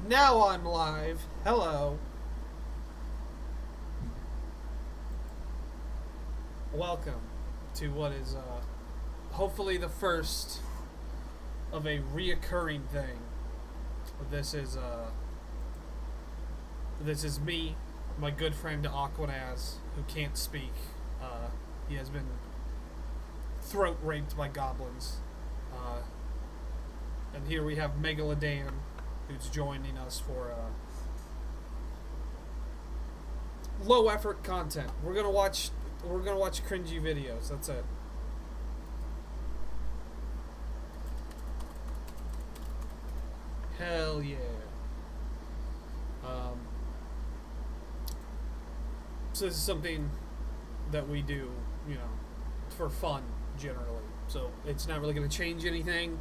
Now I'm live. Hello. Welcome to what is hopefully the first of a reoccurring thing. This is me, my good friend Aquinas, who can't speak. He has been throat raped by goblins. And here we have Megalodan, who's joining us for low effort content. We're gonna watch cringy videos. That's it. Hell yeah. So this is something that we do, for fun generally. So it's not really gonna change anything.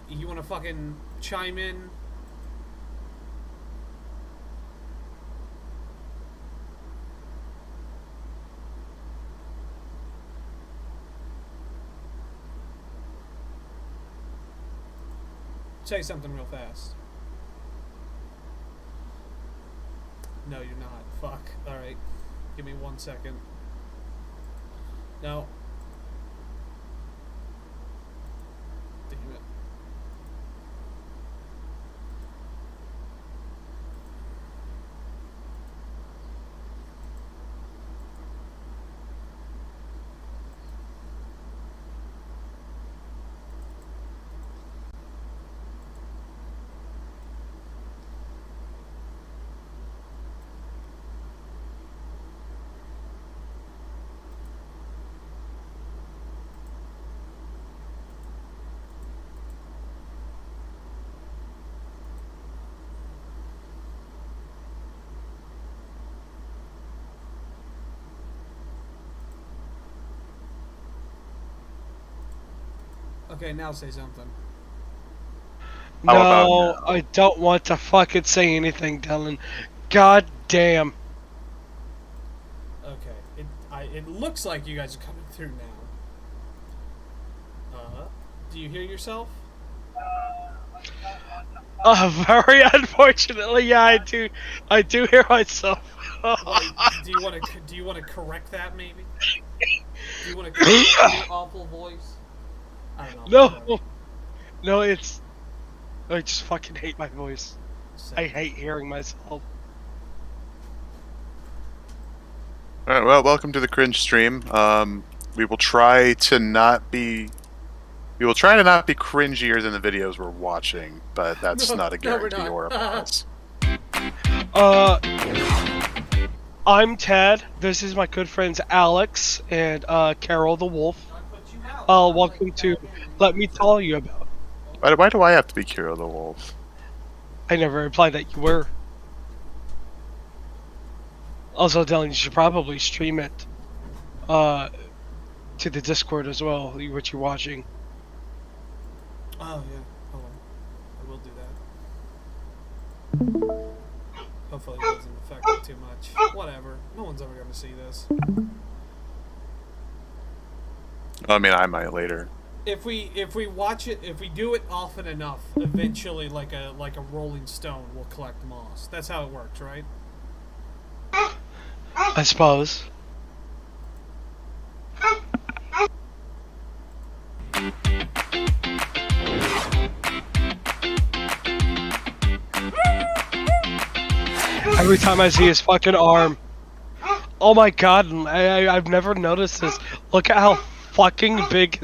You want to fucking chime in? Say something real fast. No, you're not. Fuck. Alright. Give me 1 second. No. Damn it. Okay, now say something. No, I don't want to fucking say anything, Dylan. God damn. Okay, it looks like you guys are coming through now. Do you hear yourself? Very unfortunately, yeah, I do. I do hear myself. Do you want to correct that maybe? Do you want to correct your awful voice? I don't know. No, no, it's. I just fucking hate my voice. I hate hearing myself. Alright, well, welcome to the cringe stream. We will try to not be cringier than the videos we're watching, but that's not a guarantee or a promise. I'm Ted. This is my good friends Alex and Carol the Wolf. Welcome to Let Me Tell You About. Why do I have to be Kiro the Wolf? I never implied that you were. Also, Dylan, you should probably stream it to the Discord as well, what you're watching. Oh yeah, hold on. I will do that. Hopefully it doesn't affect it too much. Whatever. No one's ever gonna see this. I mean, I might later. If we watch it, if we do it often enough, eventually, like a rolling stone, will collect moss. That's how it works, right? I suppose. Every time I see his fucking arm. Oh my god, I've never noticed this. Look at how fucking big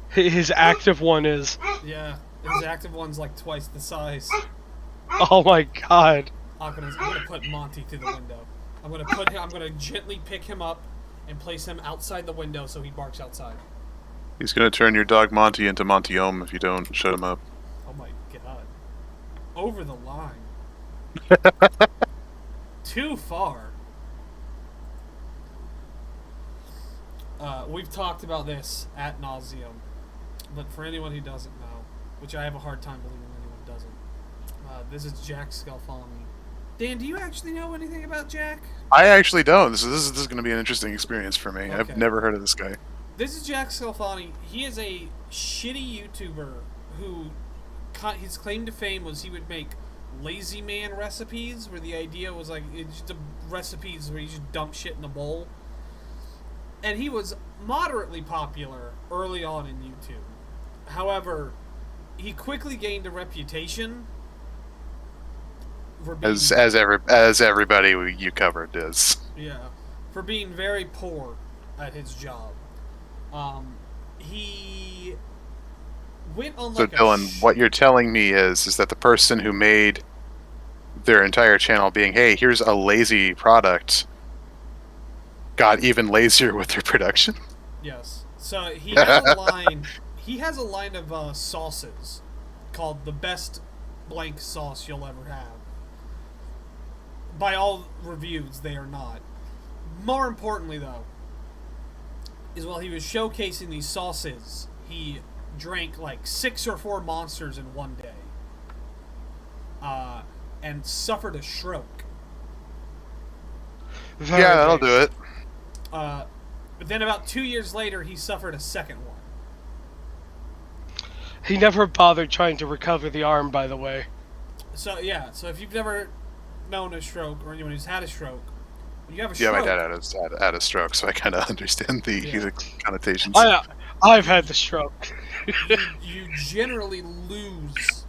his active one is. Yeah, his active one's like twice the size. Oh my god. I'm gonna put Monty through the window. I'm gonna gently pick him up and place him outside the window so he barks outside. He's gonna turn your dog Monty into Monty Ohm if you don't shut him up. Oh my god. Over the line. Too far. We've talked about this ad nauseum, but for anyone who doesn't know, which I have a hard time believing anyone doesn't, this is Jack Scalfani. Dan, do you actually know anything about Jack? I actually don't. This is going to be an interesting experience for me. Okay. I've never heard of this guy. This is Jack Scalfani. He is a shitty YouTuber who his claim to fame was he would make lazy man recipes, where the idea was like it's just recipes where you just dump shit in a bowl. And he was moderately popular early on in YouTube. However, he quickly gained a reputation for being, as everybody you covered is. yeah, for being very poor at his job. He went on like So Dylan, what you're telling me is that the person who made their entire channel being, hey, here's a lazy product, got even lazier with their production? Yes. So he has a line. He has a line of sauces called the best blank sauce you'll ever have. By all reviews, they are not. More importantly, though, is while he was showcasing these sauces, he drank like 6 or 4 monsters in one day. And suffered a stroke. Yeah, that'll do it. But then about 2 years later, he suffered a second one. He never bothered trying to recover the arm, by the way. So yeah, so if you've never known a stroke or anyone who's had a stroke, when you have a Yeah, stroke, my dad had a stroke, so I kind of understand the connotations. I've had the stroke. you generally lose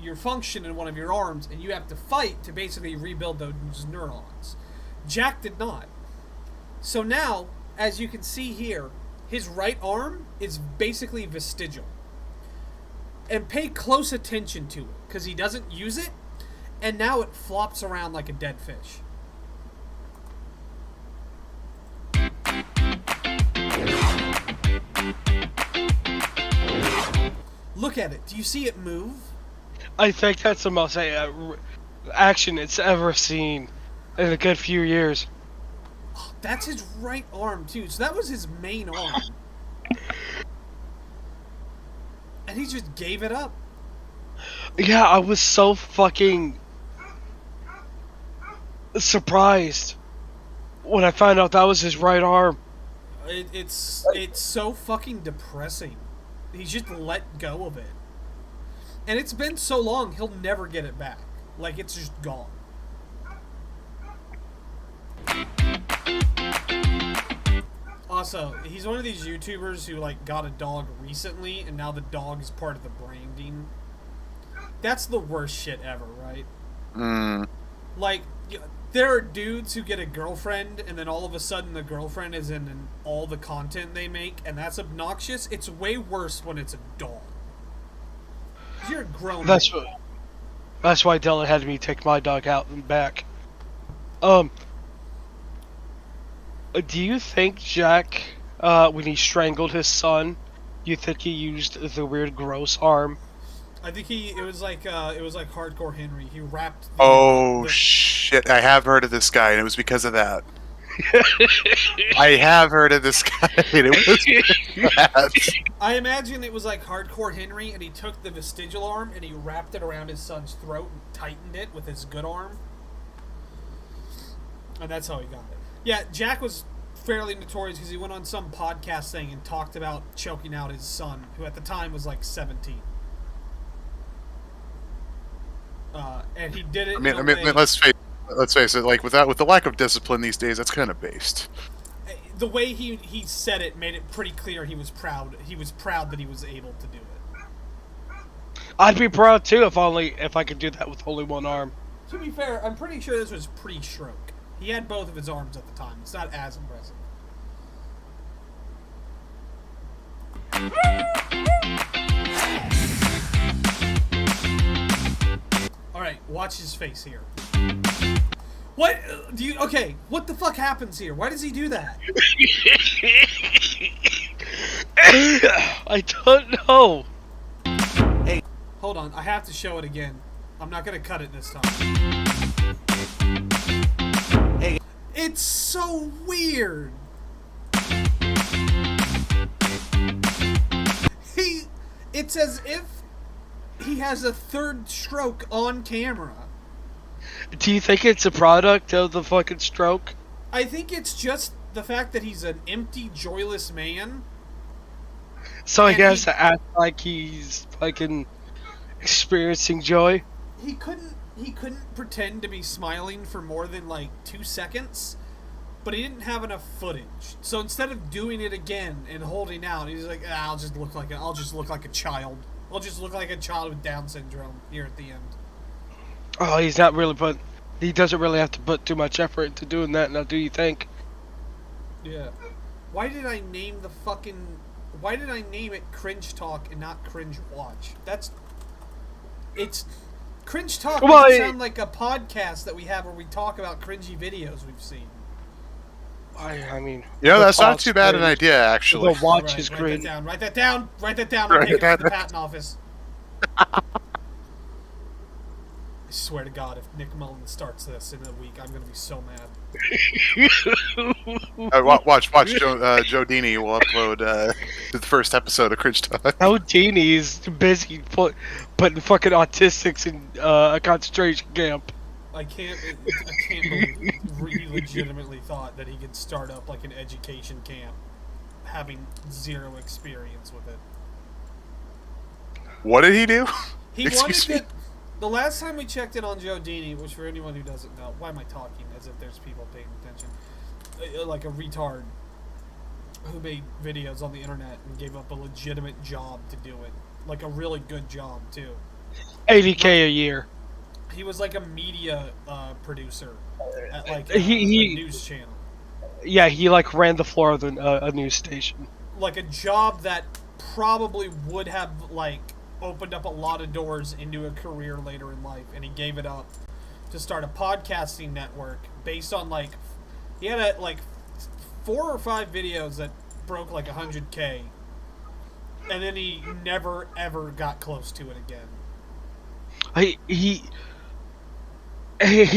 your function in one of your arms, and you have to fight to basically rebuild those neurons. Jack did not. So now, as you can see here, his right arm is basically vestigial. And pay close attention to it, because he doesn't use it, and now it flops around like a dead fish. Look at it. Do you see it move? I think that's the most action it's ever seen in a good few years. Oh, that's his right arm, too. So that was his main arm. And he just gave it up. Yeah, I was so fucking surprised when I found out that was his right arm. It's so fucking depressing. He's just let go of it. And it's been so long, he'll never get it back. Like, it's just gone. Also, he's one of these YouTubers who, like, got a dog recently, and now the dog is part of the branding. That's the worst shit ever, right? Like, there are dudes who get a girlfriend, and then all of a sudden the girlfriend is in all the content they make, and that's obnoxious. It's way worse when it's a dog. You're a grown man. That's why Dylan had me take my dog out and back. Do you think Jack, when he strangled his son, you think he used the weird gross arm? I think it was like Hardcore Henry. He wrapped. Shit! I have heard of this guy, and it was because of that. I have heard of this guy, and it was bad. I imagine it was like Hardcore Henry, and he took the vestigial arm and he wrapped it around his son's throat and tightened it with his good arm, and that's how he got it. Yeah, Jack was fairly notorious because he went on some podcast thing and talked about choking out his son, who at the time was like 17. And he did it. I mean, let's face it. Like with the lack of discipline these days, that's kind of based. The way he said it made it pretty clear he was proud. He was proud that he was able to do it. I'd be proud too if I could do that with only one arm. To be fair, I'm pretty sure this was pre-stroke. He had both of his arms at the time. It's not as impressive. Alright, watch his face here. What? Okay, what the fuck happens here? Why does he do that? I don't know. Hey. Hold on, I have to show it again. I'm not gonna cut it this time. Hey. It's so weird. It's as if he has a third stroke on camera. Do you think it's a product of the fucking stroke? I think it's just the fact that he's an empty, joyless man. So he has to act like he's fucking experiencing joy? He couldn't he couldn't pretend to be smiling for more than like 2 seconds, but he didn't have enough footage. So instead of doing it again and holding out, he's like, I'll just look like a child. I'll just look like a child with Down syndrome here at the end. Oh, he's not really he doesn't really have to put too much effort into doing that now, do you think? Yeah. Why did I name it Cringe Talk and not CringeWatch? It's Cringe Talk doesn't sound like a podcast that we have where we talk about cringy videos we've seen. I mean... that's not too bad an idea, actually. The watch is great. Write that down. I'll take it to the patent office. I swear to God, if Nick Mullen starts this in a week, I'm going to be so mad. Watch. Joe Dini will upload the first episode of Cringe Talk. Joe Dini's busy putting fucking autistics in a concentration camp. I can't believe he legitimately thought that he could start up like an education camp, having zero experience with it. What did he do? He wanted to... The last time we checked in on Joe Dini, which for anyone who doesn't know, why am I talking as if there's people paying attention? Like a retard who made videos on the internet and gave up a legitimate job to do it. Like a really good job, too. $80K a year. He was like a media producer at like a news channel. Yeah, he like ran the floor of a news station. Like a job that probably would have like opened up a lot of doors into a career later in life, and he gave it up to start a podcasting network based on like he had like 4 or 5 videos that broke like 100K, and then he never ever got close to it again. He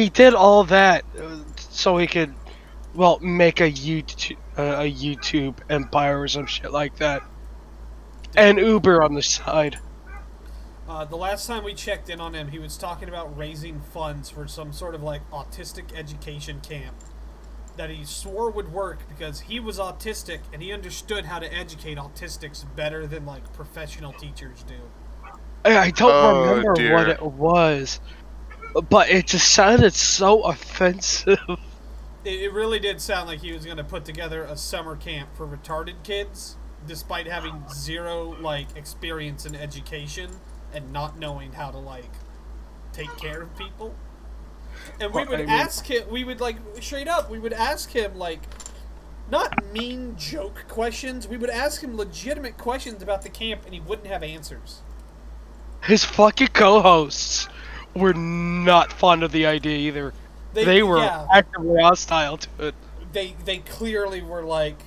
did all that so he could make a YouTube empire or some shit like that, and Uber on the side. The last time we checked in on him, he was talking about raising funds for some sort of like autistic education camp that he swore would work because he was autistic and he understood how to educate autistics better than like professional teachers do. I don't remember what it was, but it just sounded so offensive. It really did sound like he was going to put together a summer camp for retarded kids, despite having zero like experience in education and not knowing how to like take care of people. And we would ask him, we would like straight up, we would ask him like not mean joke questions. We would ask him legitimate questions about the camp, and he wouldn't have answers. His fucking co-hosts were not fond of the idea either. They were actively hostile to it. They clearly were like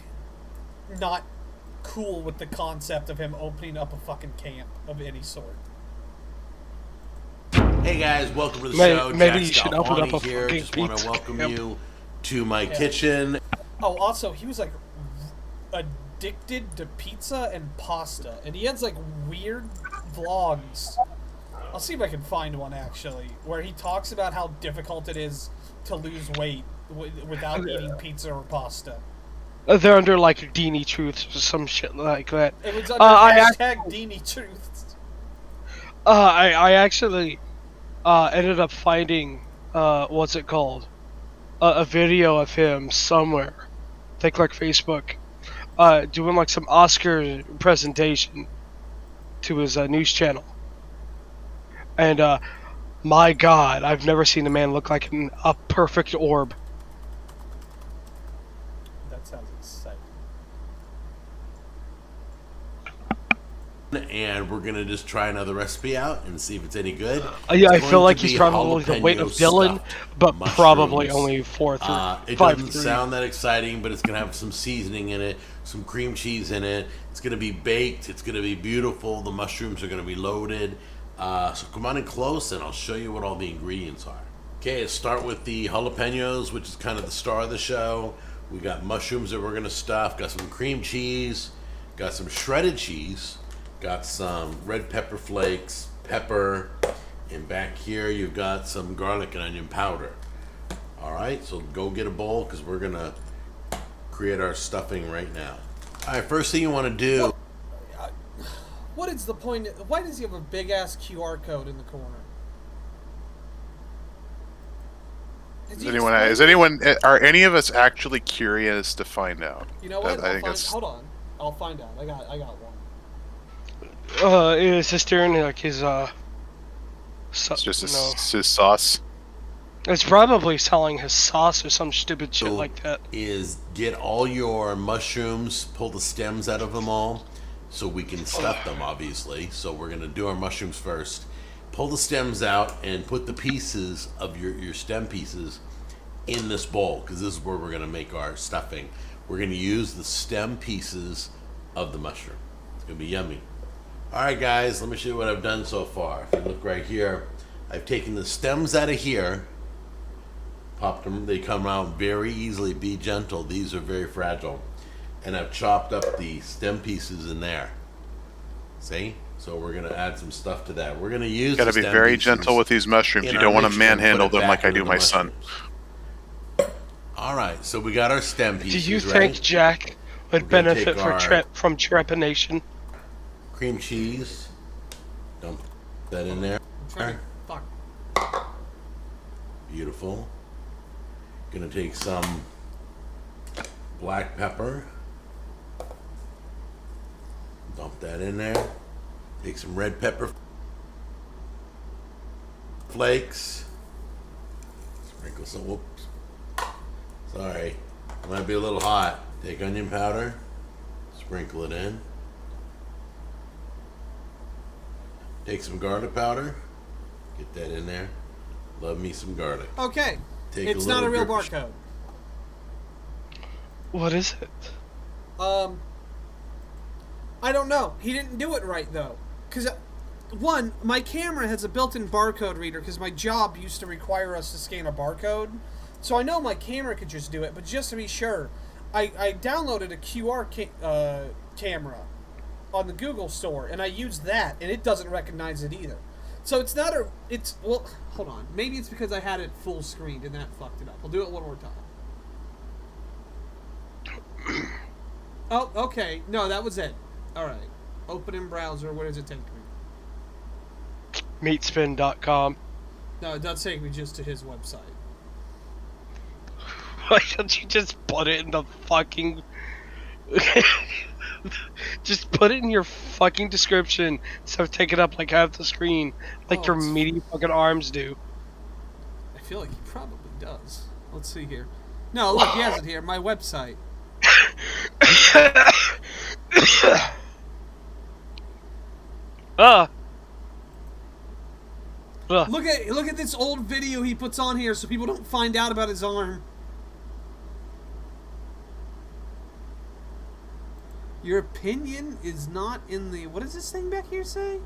not cool with the concept of him opening up a fucking camp of any sort. Hey guys, welcome to the show. Maybe Jack you should open up a here. fucking Just want to pizza welcome camp. you to my kitchen. Oh, also, he was like addicted to pizza and pasta, and he has like weird vlogs. I'll see if I can find one actually, where he talks about how difficult it is to lose weight without eating pizza or pasta. They're under like Dini Truths or some shit like that. It was under hashtag Dini Truths. I actually ended up finding what's it called? A video of him somewhere. I think like Facebook. Doing like some Oscar presentation to his news channel. And my God, I've never seen a man look like a perfect orb. That sounds exciting. And we're gonna just try another recipe out and see if it's any good. Yeah, I feel like he's probably the weight of Dylan, but probably only 4 through 5. It doesn't sound that exciting, but it's gonna have some seasoning in it, some cream cheese in it. It's gonna be baked. It's gonna be beautiful. The mushrooms are gonna be loaded. So come on in close, and I'll show you what all the ingredients are. Okay, let's start with the jalapenos, which is kind of the star of the show. We got mushrooms that we're gonna stuff. Got some cream cheese. Got some shredded cheese. Got some red pepper flakes, pepper, and back here you've got some garlic and onion powder. Alright, so go get a bowl because we're gonna create our stuffing right now. Alright, first thing you want to do... What is the point? Why does he have a big ass QR code in the corner? Are any of us actually curious to find out? You know what? Hold on. I'll find out. I got one. Is this during like his It's just his sauce. It's probably selling his sauce or some stupid shit like that. Is get all your mushrooms, pull the stems out of them all, so we can stuff them, obviously. So we're going to do our mushrooms first. Pull the stems out and put the pieces of your stem pieces in this bowl, because this is where we're going to make our stuffing. We're going to use the stem pieces of the mushroom. It's going to be yummy. Alright guys, let me show you what I've done so far. If you look right here, I've taken the stems out of here, popped them, they come out very easily. Be gentle, these are very fragile. And I've chopped up the stem pieces in there. See? So we're going to add some stuff to that. We're going to use Gotta be very gentle with these mushrooms. You don't want to manhandle them like I do my son. Alright, so we got our stem pieces. Do you think Jack would benefit from trepanation? Cream cheese. Dump that in there. Fuck. Beautiful. Gonna take some black pepper. Dump that in there. Take some red pepper flakes. Sprinkle some. Whoops. Sorry. It might be a little hot. Take onion powder. Sprinkle it in. Take some garlic powder. Get that in there. Love me some garlic. Okay. It's not a real barcode. What is it? I don't know. He didn't do it right, though. Because, one, my camera has a built-in barcode reader because my job used to require us to scan a barcode. So I know my camera could just do it, but just to be sure, I downloaded a QR camera on the Google store, and I used that, and it doesn't recognize it either. So it's not a... Well, hold on. Maybe it's because I had it full screened, and that fucked it up. I'll do it one more time. Oh, okay. No, that was it. Alright. Open in browser. Where does it take me? Meatspin.com. No, it does take me just to his website. Why don't you just put it in the fucking... Just put it in your fucking description instead of taking up like half the screen like your meaty fucking arms do. I feel like he probably does. Let's see here. No, look, he has it here. My website. Look at this old video he puts on here so people don't find out about his arm. Your opinion is not in the... What does this thing back here say?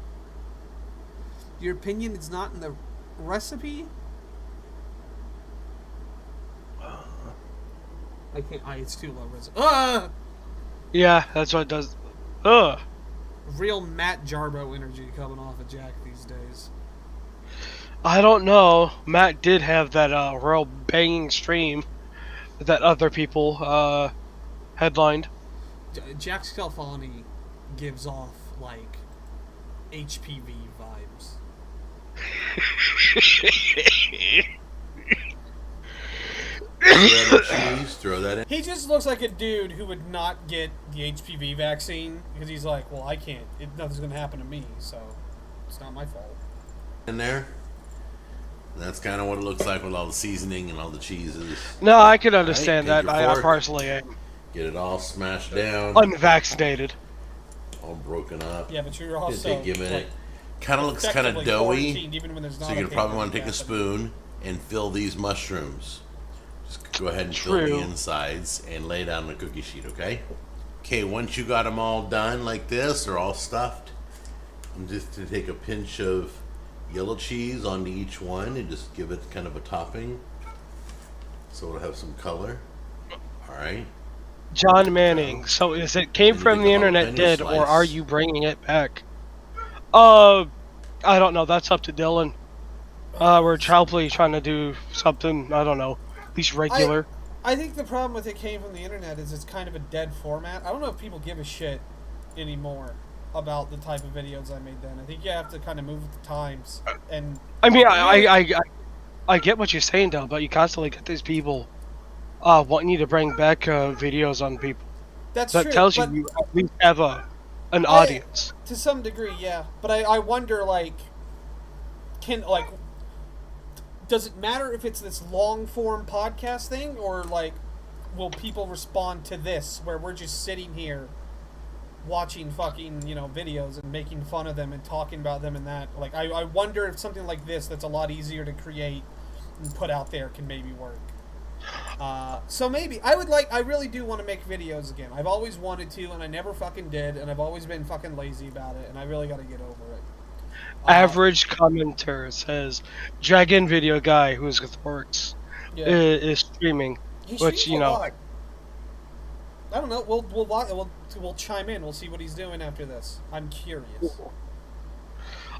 Your opinion is not in the recipe? I can't... it's too low recipe. Yeah, that's what it does. Real Matt Jarbo energy coming off of Jack these days. I don't know. Matt did have that real banging stream that other people headlined. Jack Scalfani gives off, like, HPV vibes. Throw that in. He just looks like a dude who would not get the HPV vaccine because he's like, well, I can't. Nothing's going to happen to me, so it's not my fault. In there. And that's kind of what it looks like with all the seasoning and all the cheeses. No, I can understand that. I personally am. Get it all smashed down. Unvaccinated. All broken up. Yeah, but you're also... Take a minute. Kind of looks kind of doughy. So you're going to probably want to take a spoon and fill these mushrooms. Just go ahead and fill the insides and lay it on the cookie sheet, okay? Okay, once you got them all done like this, they're all stuffed, I'm just going to take a pinch of yellow cheese onto each one and just give it kind of a topping so it'll have some color. Alright. John Manning, so is it came from the internet dead, or are you bringing it back? I don't know. That's up to Dylan. We're probably trying to do something, I don't know, at least regular. I think the problem with it came from the internet is it's kind of a dead format. I don't know if people give a shit anymore about the type of videos I made then. I think you have to kind of move with the times. And I mean, I get what you're saying, though, but you constantly get these people wanting you to bring back videos on people. That's That true, tells you but you at least have an I, audience. to some degree, yeah. But I wonder, like, does it matter if it's this long form podcast thing, or like, will people respond to this where we're just sitting here watching fucking videos and making fun of them and talking about them and that? Like, I wonder if something like this that's a lot easier to create and put out there can maybe work. So maybe I really do want to make videos again. I've always wanted to, and I never fucking did, and I've always been fucking lazy about it, and I really got to get over it. Average commenter says, Dragon Video Guy, who's with Works, is streaming. He Which, streams a lot. I don't know. We'll chime in. We'll see what he's doing after this. I'm curious.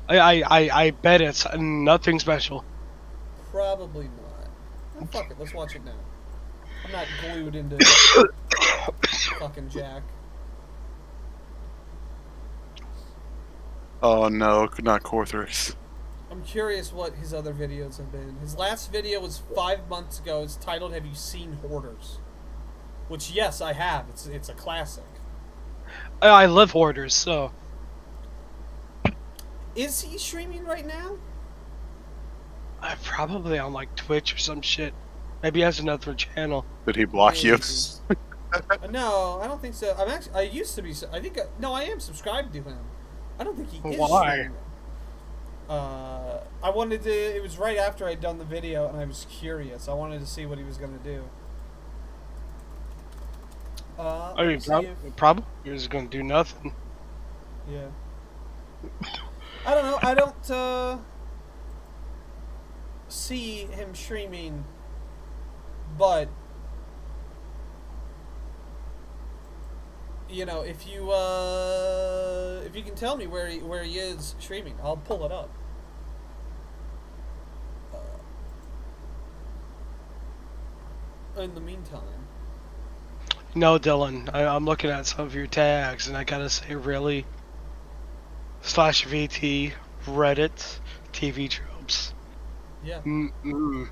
I bet it's nothing special. Probably not. Oh, fuck it. Let's watch it now. I'm not glued into fucking Jack. Oh no, not Corthris. I'm curious what his other videos have been. His last video was 5 months ago. It's titled "Have You Seen Hoarders?" Which, yes, I have. It's a classic. I love Hoarders, so. Is he streaming right now? Probably on like Twitch or some shit. Maybe he has another channel. Did he block you? No, I don't think so. I used to be. No, I am subscribed to him. I don't think he is. Why? Streaming. I wanted to. It was right after I'd done the video, and I was curious. I wanted to see what he was gonna do. I mean, probably he was gonna do nothing. Yeah. I don't know. I don't see him streaming, but if you can tell me where he is streaming, I'll pull it up. In the meantime. No, Dylan, I'm looking at some of your tags, and I gotta say, really? /VT, Reddit, TV tropes. Yeah. Mm-mm.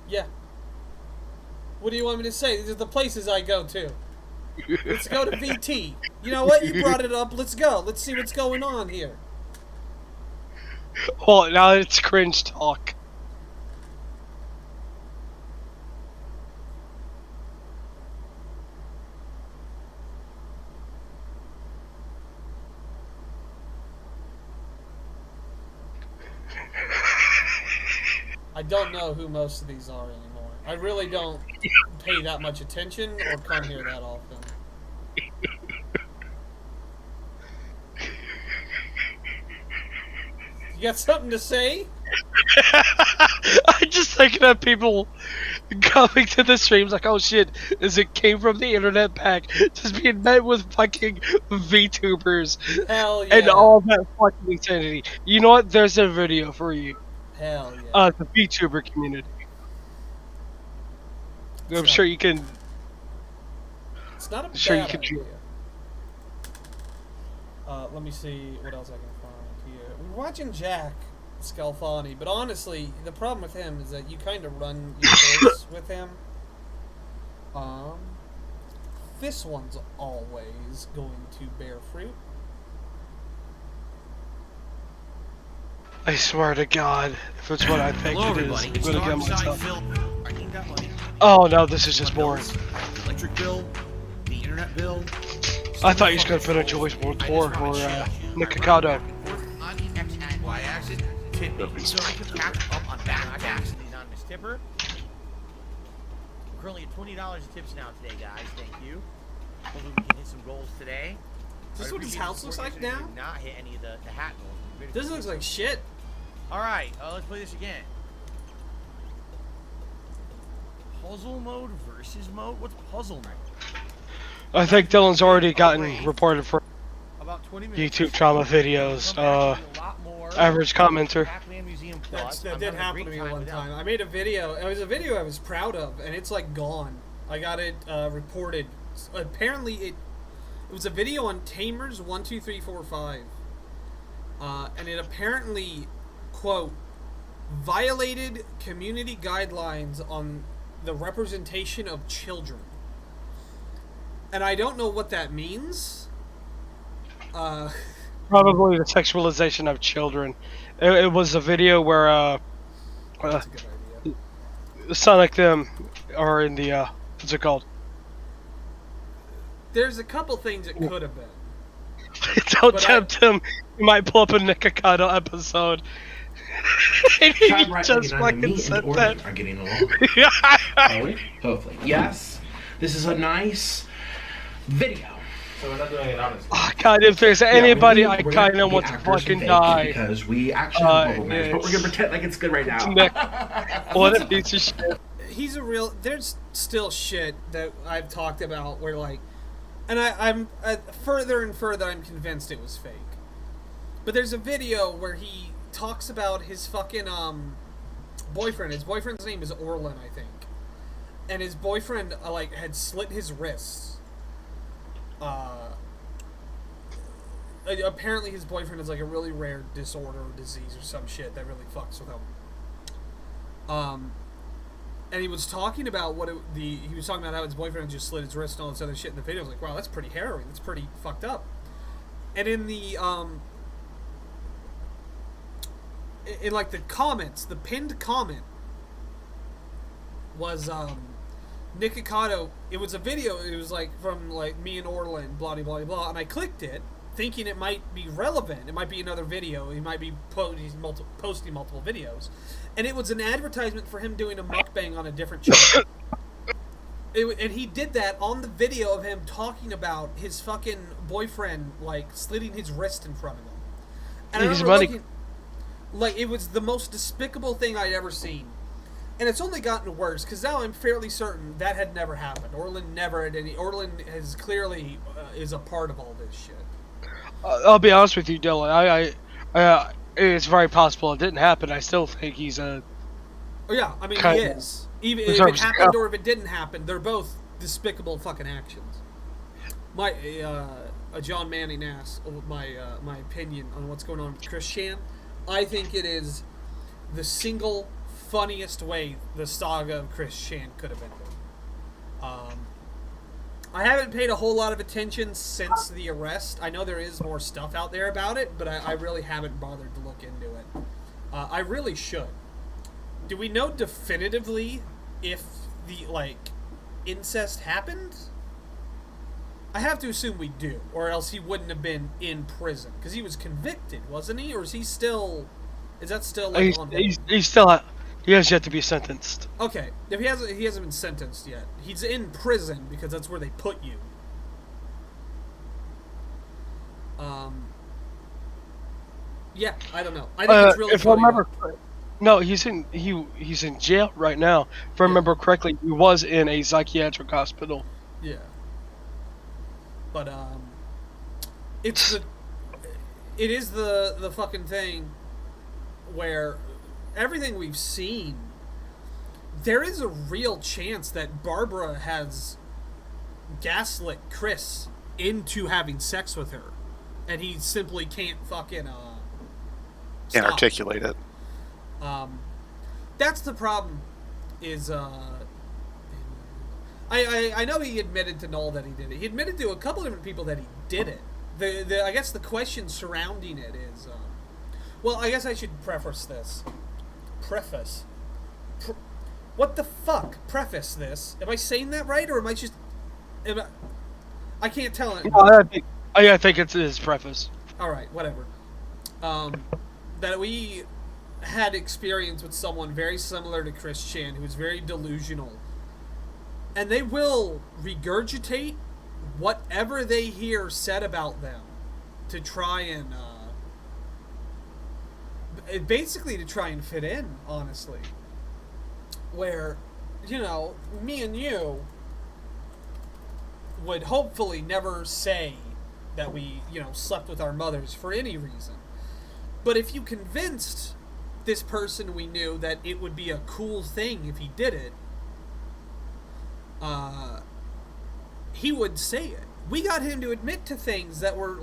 Yeah. What do you want me to say? These are the places I go to. Let's go to VT. You know what? You brought it up. Let's go. Let's see what's going on here. Well, now it's cringe talk. I don't know who most of these are anymore. I really don't pay that much attention or come here that often. You got something to say? I'm just thinking of people coming to the streams like, oh shit, as it came from the internet pack, just being met with fucking VTubers. Hell yeah. And all that fucking insanity. You know what? There's a video for you. Hell yeah. The VTuber community. I'm sure you can. It's not a bad can idea. Let me see what else I can find here. We're watching Jack Scalfani, but honestly, the problem with him is that you kind of run your course with him. This one's always going to bear fruit. I swear to God, if it's what I think Hello, it is, everybody. I'm It's gonna get Dark Side myself. Phil. I need that money. Oh no, this is just boring. The electric bill, the internet bill. I thought you was gonna put a Joyce World Tour or Nikocado. Why acid? Tip me. So I can catch up on back tax. The anonymous tipper. We're currently at $20 in tips now today, guys. Thank you. Hopefully we can hit some goals today. Is this what his house looks like now? Did not hit any of the hat goals. This looks like shit. Alright, let's play this again. Puzzle mode versus mode? What's puzzle mode? I think Dylan's already gotten reported for About 20 minutes. YouTube trauma videos. Average commenter. That did happen to me one time. I made a video. It was a video I was proud of, and it's like gone. I got it reported. Apparently, it was a video on Tamers 1, 2, 3, 4, 5, and it apparently, quote, violated community guidelines on the representation of children. And I don't know what that means. Probably the sexualization of children. It was a video where That's a good idea. Sonic them are in the what's it called? There's a couple things it could have been. Don't But tempt him. You might pull up a Nikocado episode. And he Time right just looking on fucking me and said Orton that. are getting along. Are we? Hopefully. Yes. This is a nice video. So we're not doing it honestly. Oh, God, if there's anybody I kind of want to fucking die. Because we actually have bubble match, but we're gonna pretend like it's good right now. Nick. What a piece of shit. He's a real. There's still shit that I've talked about where like, and I'm further and further I'm convinced it was fake. But there's a video where he talks about his fucking boyfriend. His boyfriend's name is Orlin, I think, and his boyfriend like had slit his wrists. Apparently his boyfriend has like a really rare disorder or disease or some shit that really fucks with him. And he was talking about he was talking about how his boyfriend just slit his wrist and all this other shit in the video. I was like, wow, that's pretty harrowing. That's pretty fucked up. And in the in like the comments, the pinned comment was Nick Ocado. It was a video. It was like from like me and Orlin, blah blah blah blah. And I clicked it, thinking it might be relevant. It might be another video. He might be posting multiple videos, and it was an advertisement for him doing a mukbang on a different channel. And he did that on the video of him talking about his fucking boyfriend like slitting his wrist in front of him. And I remember looking, like it was the most despicable thing I'd ever seen. And it's only gotten worse, because now I'm fairly certain that had never happened. Orlin never had any... Orlin has clearly is a part of all this shit. I'll be honest with you, Dylan. It's very possible it didn't happen. I still think he's a... Oh, yeah. I mean, he is. Even if it happened or if it didn't happen, they're both despicable fucking actions. My... John Manning asked my opinion on what's going on with Chris Chan. I think it is the single... funniest way the saga of Chris Chan could have ended. I haven't paid a whole lot of attention since the arrest. I know there is more stuff out there about it, but I really haven't bothered to look into it. I really should. Do we know definitively if the incest happened? I have to assume we do, or else he wouldn't have been in prison because he was convicted, wasn't he? Or is he still? Is that still on? He's still. He has yet to be sentenced. Okay, if he hasn't been sentenced yet. He's in prison because that's where they put you. Yeah, I don't know. I think it's really funny. No, he's in jail right now. If I remember correctly, he was in a psychiatric hospital. Yeah. But it is the fucking thing where everything we've seen, there is a real chance that Barbara has gaslit Chris into having sex with her, and he simply can't fucking can't articulate it. That's the problem. Is I know he admitted to Noel that he did it. He admitted to a couple different people that he did it. I guess the question surrounding it is, well, I guess I should preface this. What the fuck? Preface this. Am I saying that right, or am I just? I can't tell it. I think it's his preface. All right, whatever. That we had experience with someone very similar to Chris Chan, who was very delusional, and they will regurgitate whatever they hear said about them to try and. Basically to try and fit in, honestly. Where, me and you would hopefully never say that we, slept with our mothers for any reason. But if you convinced this person we knew that it would be a cool thing if he did it, he would say it. We got him to admit to things that were,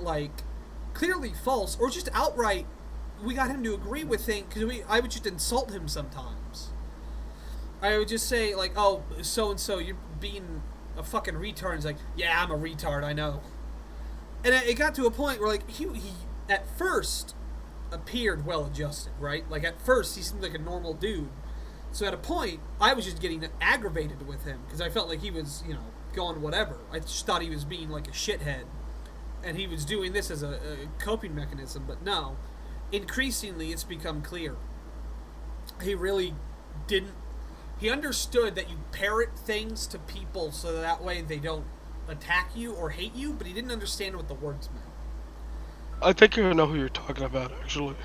clearly false or just outright we got him to agree with things because I would just insult him sometimes. I would just say like, "Oh, so and so, you're being a fucking retard." He's like, "Yeah, I'm a retard, I know." And it got to a point where like he at first appeared well adjusted, right? Like at first he seemed like a normal dude. So at a point, I was just getting aggravated with him because I felt like he was, going whatever. I just thought he was being like a shithead, and he was doing this as a coping mechanism. But no, increasingly it's become clear he really didn't. He understood that you parrot things to people so that way they don't attack you or hate you, but he didn't understand what the words meant. I think you know who you're talking about, actually.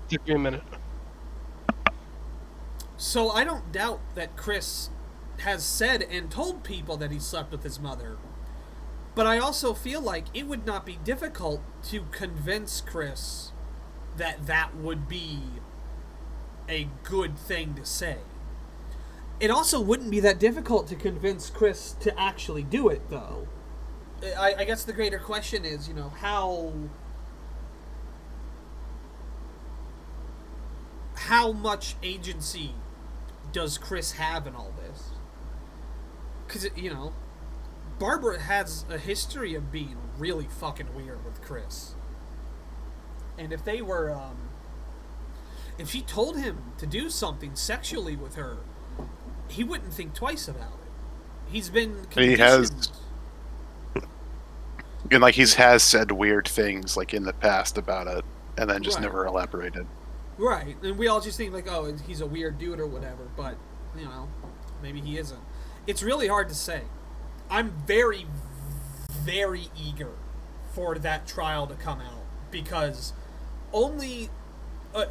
Give me a minute. So I don't doubt that Chris has said and told people that he slept with his mother, but I also feel like it would not be difficult to convince Chris that that would be a good thing to say. It also wouldn't be that difficult to convince Chris to actually do it, though. I guess the greater question is, how much agency does Chris have in all this? Because, Barbara has a history of being really fucking weird with Chris. And if they were, if she told him to do something sexually with her, he wouldn't think twice about it. He's been conditioned. He has, and like he has said weird things like in the past about it, and then just never elaborated. Right, and we all just think like, oh, he's a weird dude or whatever, but maybe he isn't. It's really hard to say. I'm very, very eager for that trial to come out because only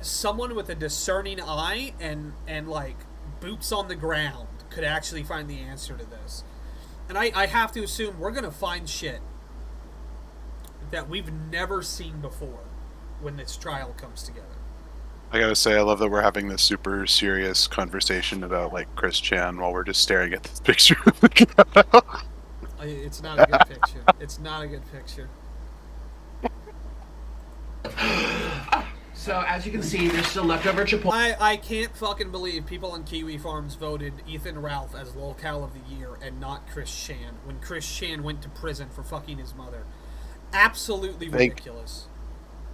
someone with a discerning eye and like boots on the ground could actually find the answer to this. And I have to assume we're gonna find shit that we've never seen before when this trial comes together. I gotta say, I love that we're having this super serious conversation about like Chris Chan while we're just staring at this picture of the cow. It's not a good picture. It's not a good picture. So as you can see, there's still leftover Chipotle. I can't fucking believe people on Kiwi Farms voted Ethan Ralph as locale of the year and not Chris Chan when Chris Chan went to prison for fucking his mother. Absolutely ridiculous.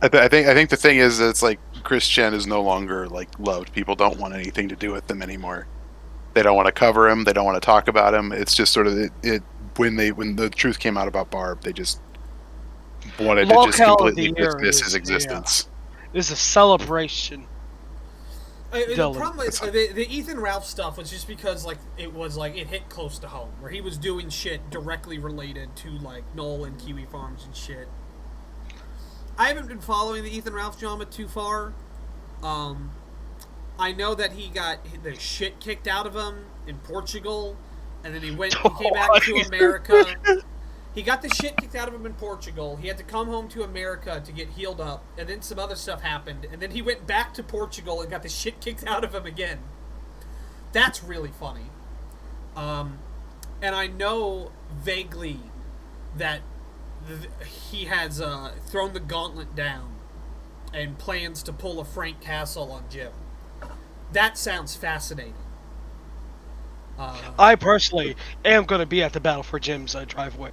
I think the thing is that it's like Chris Chan is no longer like loved. People don't want anything to do with him anymore. They don't want to cover him. They don't want to talk about him. It's just sort of it when the truth came out about Barb, they just wanted to just completely dismiss his existence. It's a celebration. The problem is the Ethan Ralph stuff was just because like it hit close to home, where he was doing shit directly related to like Noel and Kiwi Farms and shit. I haven't been following the Ethan Ralph drama too far. I know that he got the shit kicked out of him in Portugal, and then he came back to America. He got the shit kicked out of him in Portugal. He had to come home to America to get healed up, and then some other stuff happened, and then he went back to Portugal and got the shit kicked out of him again. That's really funny. And I know vaguely that he has thrown the gauntlet down and plans to pull a Frank Castle on Jim. That sounds fascinating. I personally am going to be at the Battle for Jim's driveway.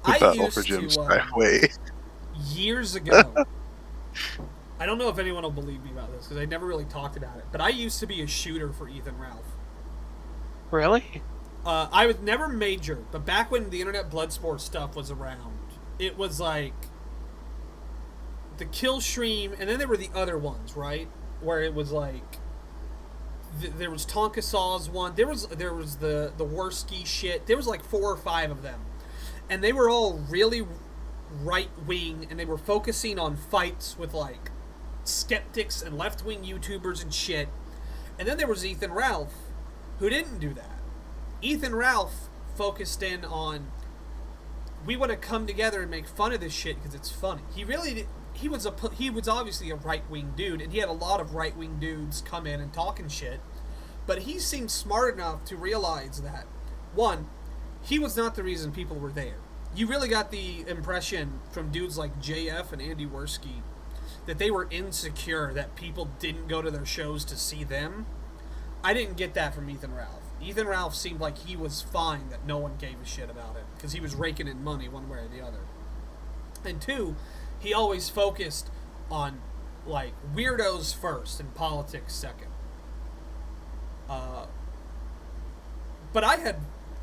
Battle for Jim's driveway. Years ago, I don't know if anyone will believe me about this because I never really talked about it, but I used to be a shooter for Ethan Ralph. Really? I was never major, but back when the internet Bloodsport stuff was around, it was like the Kill Stream, and then there were the other ones, right? Where it was like there was Tonka Saw's one. There was the Worski shit. There was like 4 or 5 of them, and they were all really right wing, and they were focusing on fights with like skeptics and left wing YouTubers and shit. And then there was Ethan Ralph, who didn't do that. Ethan Ralph focused in on, we want to come together and make fun of this shit because it's funny. He was obviously a right-wing dude, and he had a lot of right-wing dudes come in and talking shit, but he seemed smart enough to realize that, one, he was not the reason people were there. You really got the impression from dudes like JF and Andy Worski that they were insecure that people didn't go to their shows to see them. I didn't get that from Ethan Ralph. Ethan Ralph seemed like he was fine that no one gave a shit about it because he was raking in money one way or the other. And two, he always focused on like weirdos first and politics second. But I had,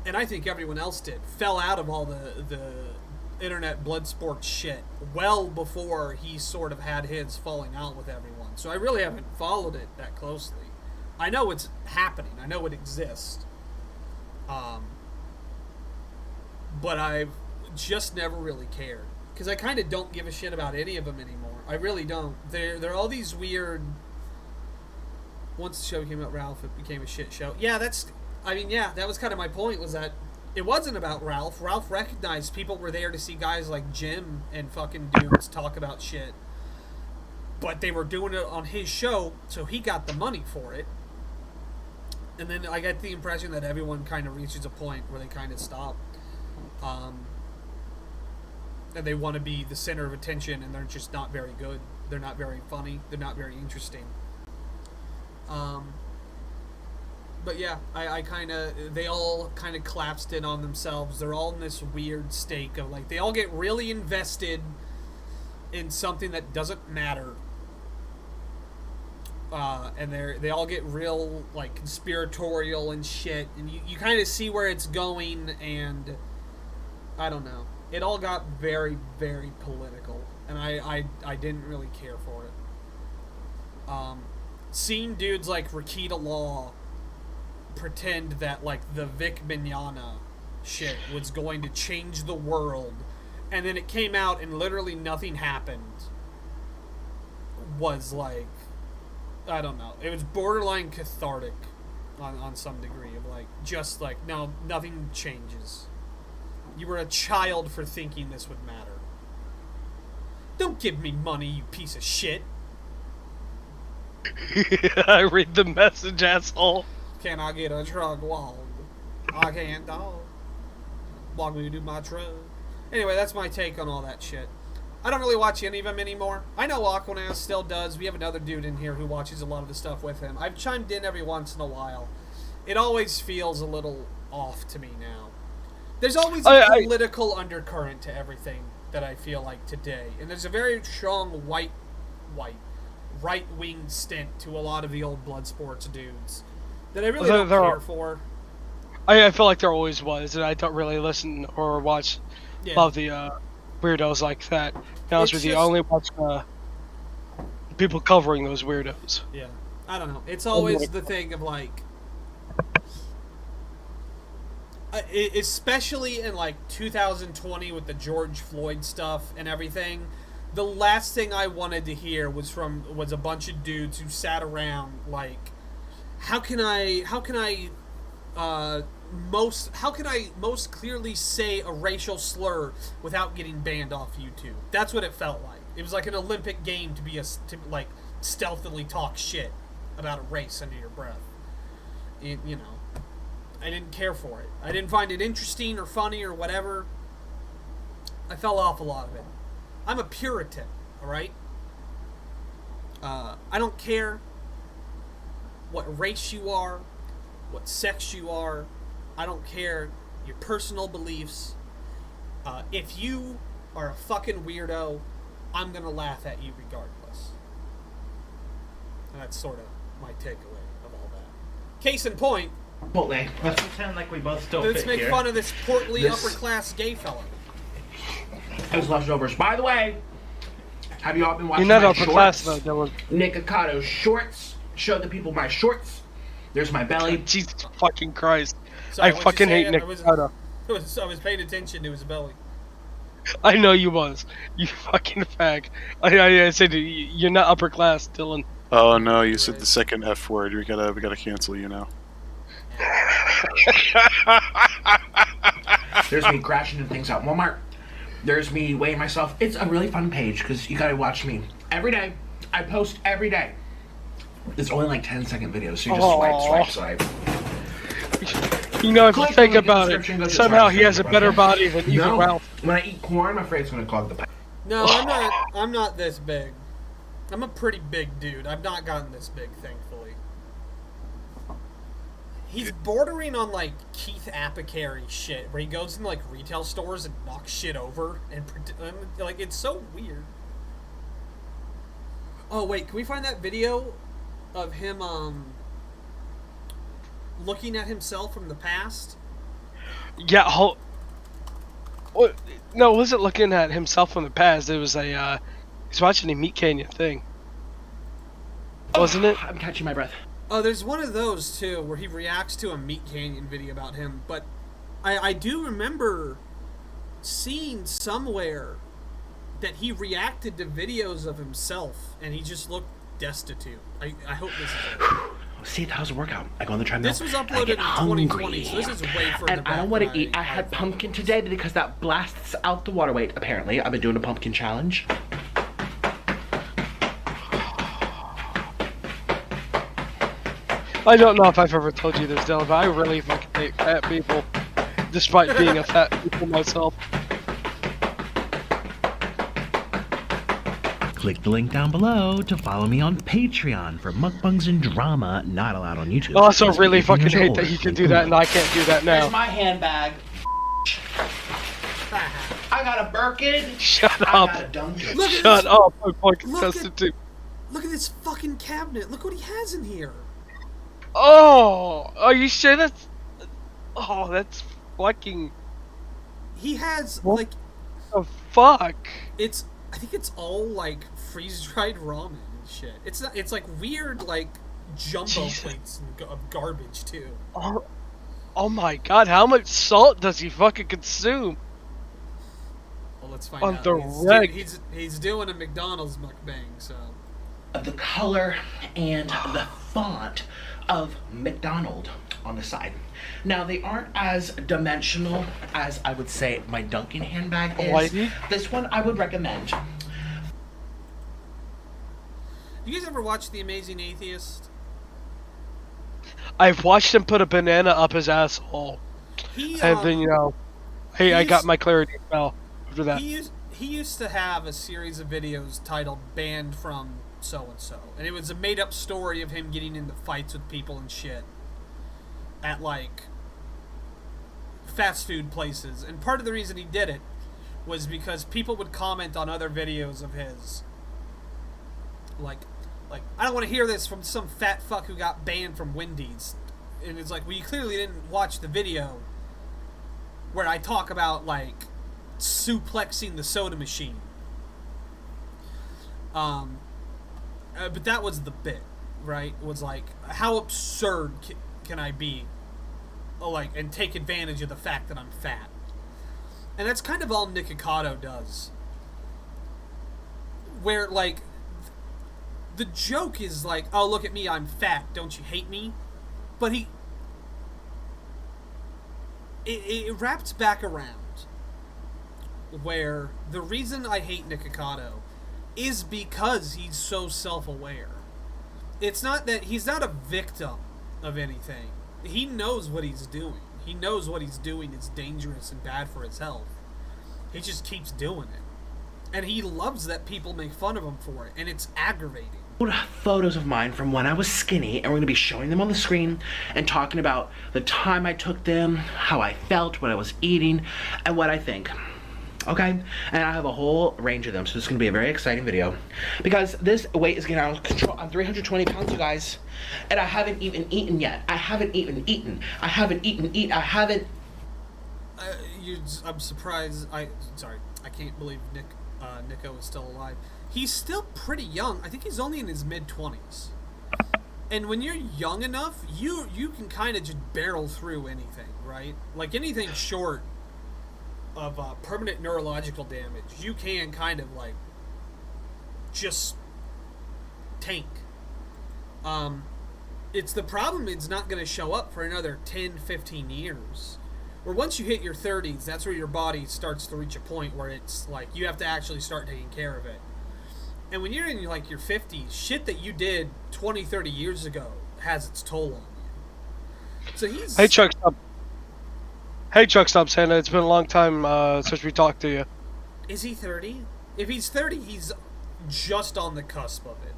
and I think everyone else did, fell out of all the internet blood sport shit well before he sort of had his falling out with everyone. So I really haven't followed it that closely. I know it's happening. I know it exists. But I've just never really cared. Because I kind of don't give a shit about any of them anymore. I really don't. They're all these weird... Once the show came out, Ralph, it became a shit show. Yeah, that was kind of my point, was that it wasn't about Ralph. Ralph recognized people were there to see guys like Jim and fucking dudes talk about shit. But they were doing it on his show, so he got the money for it. And then I get the impression that everyone kind of reaches a point where they kind of stop. And they want to be the center of attention, and they're just not very good. They're not very funny. They're not very interesting. But yeah, they all kind of collapsed in on themselves. They're all in this weird stake of like, they all get really invested in something that doesn't matter. And they all get real like conspiratorial and shit, and you kind of see where it's going, and I don't know. It all got very, very political, and I didn't really care for it. Seeing dudes like Rakita Law pretend that like the Vic Mignogna shit was going to change the world, and then it came out and literally nothing happened, was like, I don't know. It was borderline cathartic on some degree of like, just like, no, nothing changes. You were a child for thinking this would matter. Don't give me money, you piece of shit. I read the message, asshole. Can I get a truck walk? I can't dog. Walk me to my truck. Anyway, that's my take on all that shit. I don't really watch any of them anymore. I know Aquinas still does. We have another dude in here who watches a lot of the stuff with him. I've chimed in every once in a while. It always feels a little off to me now. There's always a political undercurrent to everything that I feel like today. And there's a very strong right-wing stint to a lot of the old blood sports dudes that I really don't care for. I feel like there always was, and I don't really listen or watch a lot of the weirdos like that. To be honest with you, I only watch people covering those weirdos. Yeah. I don't know. It's always the thing of like... especially in like 2020 with the George Floyd stuff and everything, the last thing I wanted to hear was a bunch of dudes who sat around like, how can I most clearly say a racial slur without getting banned off YouTube? That's what it felt like. It was like an Olympic game to like stealthily talk shit about a race under your breath. You know. I didn't care for it. I didn't find it interesting or funny or whatever. I fell off a lot of it. I'm a Puritan, alright? I don't care what race you are, what sex you are. I don't care your personal beliefs. If you are a fucking weirdo, I'm gonna laugh at you regardless. And that's sort of my takeaway of all that. Case in point, Chipotle. Let's pretend like we both still let's fit make here. fun of this portly upper-class gay fella. Those leftovers. By the way, have you all been watching You're not my upper shorts? class though, Dylan. Nick Ocato's shorts. Show the people my shorts. There's my belly. Jesus fucking Christ. Sorry, I what'd you fucking say? hate Nick I was Ocado. paying attention to his belly. I know you was. You fucking fag. I said you're not upper class, Dylan. Oh no, you said the second F word. We gotta cancel you now. There's me crashing into things at Walmart. There's me weighing myself. It's a really fun page because you gotta watch me every day. I post every day. It's only like 10-second videos, so you just swipe. You know, if you Click think on the about description, go it, to somehow the he has a better body than even No, Ralph. when I eat corn, I'm afraid it's gonna clog the pipe. No, I'm not this big. I'm a pretty big dude. I've not gotten this big, thankfully. He's bordering on like Keith Apicary shit, where he goes in like retail stores and knocks shit over, and like it's so weird. Oh wait, can we find that video of him looking at himself from the past? Yeah. No, it wasn't looking at himself from the past. It was a he's watching a Meat Canyon thing, wasn't it? I'm catching my breath. Oh, there's one of those too, where he reacts to a Meat Canyon video about him. But I do remember seeing somewhere that he reacted to videos of himself, and he just looked destitute. I hope this is it. See, that was a workout. I go on the treadmill. This was and I uploaded get in hungry. 2020, so this is way further And back I don't want than to eat. I had pumpkin today because that blasts out the water weight, apparently. I've been doing a pumpkin challenge. I don't know if I've ever told you this, Dylan, but I really fucking hate fat people, despite being a fat people myself. Click the link down below to follow me on Patreon for mukbangs and drama not allowed on YouTube. I also Must be really 18 fucking years or hate older. that he can Link do that and below. I can't do that now. Here's my handbag. I got a Birkin. Shut I up. got a Dunkin'. Look at Shut this. up. I'm fucking Look at- destitute. Look at this fucking cabinet. Look what he has in here. Oh, are you sure that's... Oh, that's fucking... He has What? like The fuck? it's. I think it's all like freeze-dried ramen and shit. It's not. It's like weird like jumbo Jesus. plates of garbage too. Oh my god, how much salt does he fucking consume? Well, let's find On out. the he's, reg- he's doing a McDonald's mukbang, so. The color and the font of McDonald on the side. Now, they aren't as dimensional as I would say my Dunkin' handbag is. Whitey? This one I would recommend. You guys ever watch The Amazing Atheist? I've watched him put a banana up his asshole. He And then, you know, hey, I got he's- my clarity now after that. he used to have a series of videos titled "Banned from So and So," and it was a made-up story of him getting into fights with people and shit at like fast food places. And part of the reason he did it was because people would comment on other videos of his, like I don't want to hear this from some fat fuck who got banned from Wendy's. And it's like, well, you clearly didn't watch the video where I talk about like suplexing the soda machine. But that was the bit, right? It was like, how absurd can I be, like, and take advantage of the fact that I'm fat? And that's kind of all Nikocado does. Where like, the joke is like, oh, look at me, I'm fat, don't you hate me? But it wraps back around where the reason I hate Nikocado is because he's so self-aware. It's not that he's not a victim of anything. He knows what he's doing. He knows what he's doing is dangerous and bad for his health. He just keeps doing it. And he loves that people make fun of him for it, and it's aggravating. Photos of mine from when I was skinny, and we're going to be showing them on the screen and talking about the time I took them, how I felt, what I was eating, and what I think. Okay? And I have a whole range of them, so this is going to be a very exciting video. Because this weight is getting out of control. I'm 320 pounds, you guys. And I haven't even eaten yet. I haven't even eaten. I haven't eaten. I haven't... I'm surprised. I can't believe Nico is still alive. He's still pretty young. I think he's only in his mid-20s. And when you're young enough, you can kind of just barrel through anything, right? Like anything short of permanent neurological damage, you can kind of like just tank. It's the problem, it's not going to show up for another 10, 15 years. Or once you hit your 30s, that's where your body starts to reach a point where it's like you have to actually start taking care of it. And when you're in like your 50s, shit that you did 20, 30 years ago has its toll on you. So he's... Hey, Truckstop. Hey, Truckstop Santa. It's been a long time since we talked to you. Is he 30? If he's 30, he's just on the cusp of it.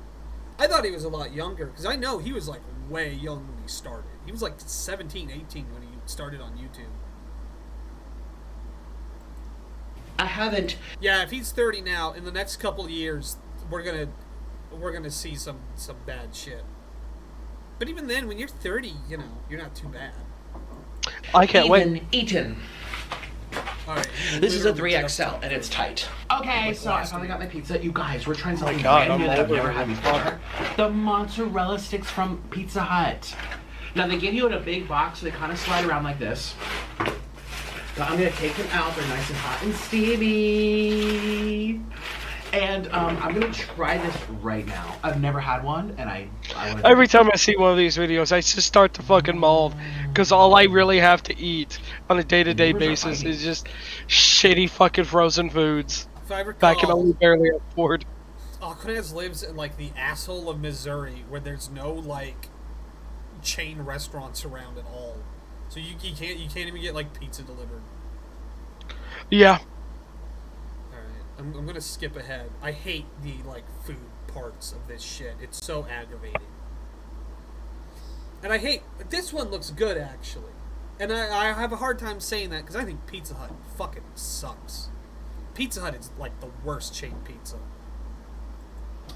I thought he was a lot younger, because I know he was, like, way young when he started. He was, like, 17, 18 when he started on YouTube. I haven't. Yeah, if he's 30 now, in the next couple of years, we're gonna see some bad shit. But even then, when you're 30, you know, you're not too bad. I can't wait. Eaten. All right, This is a literally 3XL and it's tight. Okay, so I finally got my pizza. You guys, we're trying something God, brand new I'm that I've over never it. had before. The mozzarella sticks from Pizza Hut. Now they give you in a big box, so they kind of slide around like this. But I'm gonna take them out. They're nice and hot and steamy. And I'm gonna try this right now. I've never had one, and I want to. Every time I see one of these videos, I just start to fucking mold, because all I really have to eat on a day-to-day Neighbors are basis fighting. is just shitty fucking frozen foods If I that I can recall, only barely afford. Aquinas lives in, like, the asshole of Missouri, where there's no, like, chain restaurants around at all. So you can't even get, like, pizza delivered. Yeah, I'm gonna skip ahead. I hate the, like, food parts of this shit. It's so aggravating. And I hate... This one looks good, actually. And I have a hard time saying that, because I think Pizza Hut fucking sucks. Pizza Hut is, like, the worst chain pizza.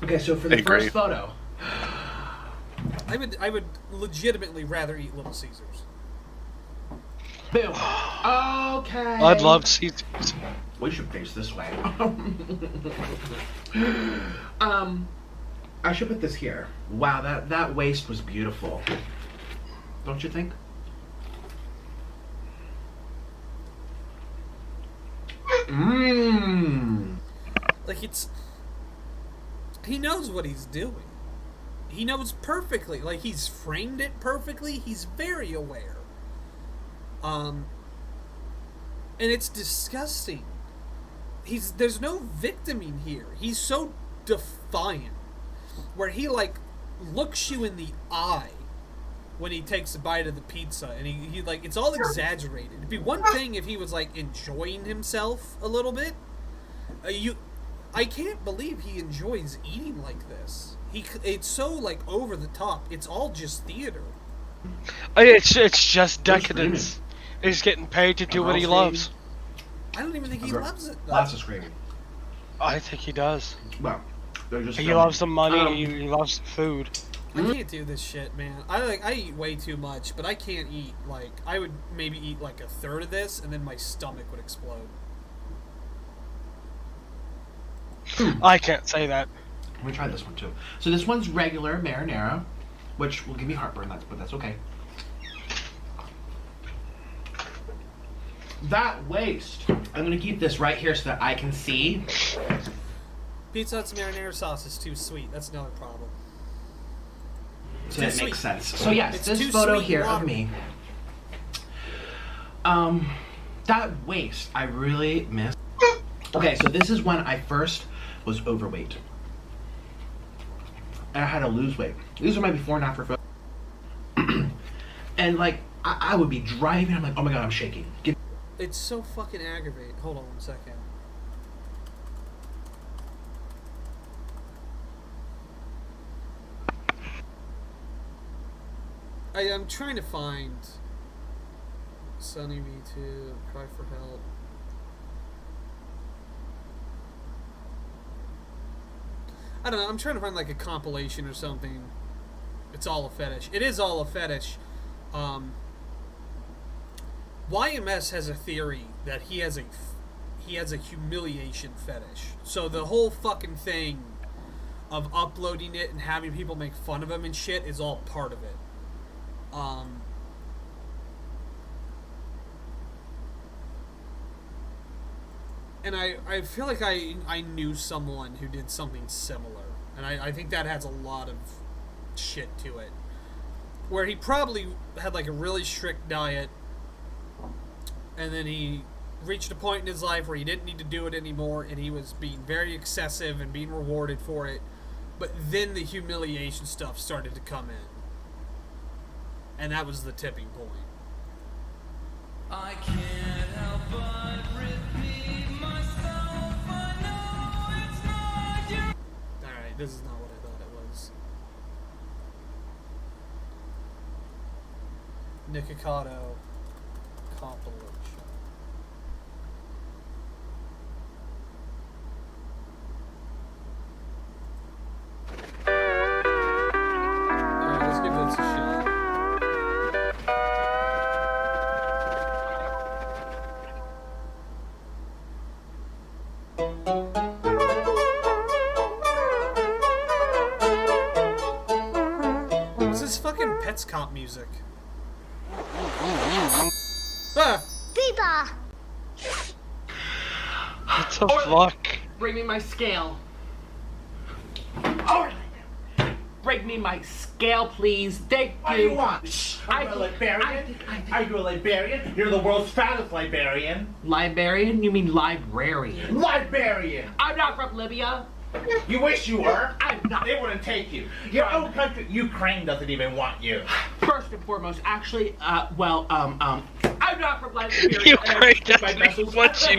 Okay, so for the Agree. first photo, I would legitimately rather eat Little Caesars. boom. Okay. I'd love to see these. We should face this way. I should put this here. Wow, that waist was beautiful. Don't you think? Mmm. Like, it's... He knows what he's doing. He knows perfectly. Like, he's framed it perfectly. He's very aware. And it's disgusting. There's no victiming here. He's so defiant. Where he, like, looks you in the eye when he takes a bite of the pizza. And he like, it's all exaggerated. It'd be one thing if he was, like, enjoying himself a little bit. I can't believe he enjoys eating like this. It's so, like, over the top. It's all just theater. It's just decadence. He's getting paid to do what he loves. I don't even think he loves it, though. Lots of screaming. I think he does. Well, they're just. He loves the money. He loves the food. I can't do this shit, man. I eat way too much, but I can't eat, like, I would maybe eat, like, a third of this, and then my stomach would explode. I can't say that. I'm gonna try this one too. So this one's regular marinara, which will give me heartburn, but that's okay. That waste. I'm gonna keep this right here so that I can see. Pizza Hut's marinara sauce is too sweet. That's another problem. So Too that sweet. makes sense. So yes, It's this too photo sweet here water. of me. That waist I really miss. Okay, so this is when I first was overweight. And I had to lose weight. These are my before and after photos. And like, I would be driving, I'm like, oh my god, I'm shaking. It's so fucking aggravating. Hold on 1 second. I'm trying to find Sunny V2, Cry for Help. I don't know, I'm trying to find like a compilation or something. It's all a fetish. It is all a fetish. YMS has a theory that he has a humiliation fetish. So the whole fucking thing of uploading it and having people make fun of him and shit is all part of it. And I feel like I knew someone who did something similar. And I think that has a lot of shit to it. Where he probably had like a really strict diet, and then he reached a point in his life where he didn't need to do it anymore, and he was being very excessive and being rewarded for it. But then the humiliation stuff started to come in. And that was the tipping point. I can't help but repeat myself. I know it's not you. this is not what I thought it was. Nikocado compilation. Alright, let's give this a shot. What's this fucking Petscop music? Ah! What the fuck? Bring me my scale. Orland! Bring me my scale, please. Thank you. What do you want? Are you a librarian? Are you a librarian? You're the world's fattest librarian. Librarian? You mean librarian? Librarian! I'm not from Libya. You wish you were. I'm not. They wouldn't take you. Your own country, Ukraine, doesn't even want you. First and foremost, actually, I'm not from Liberia. Ukraine doesn't My vessels. want you.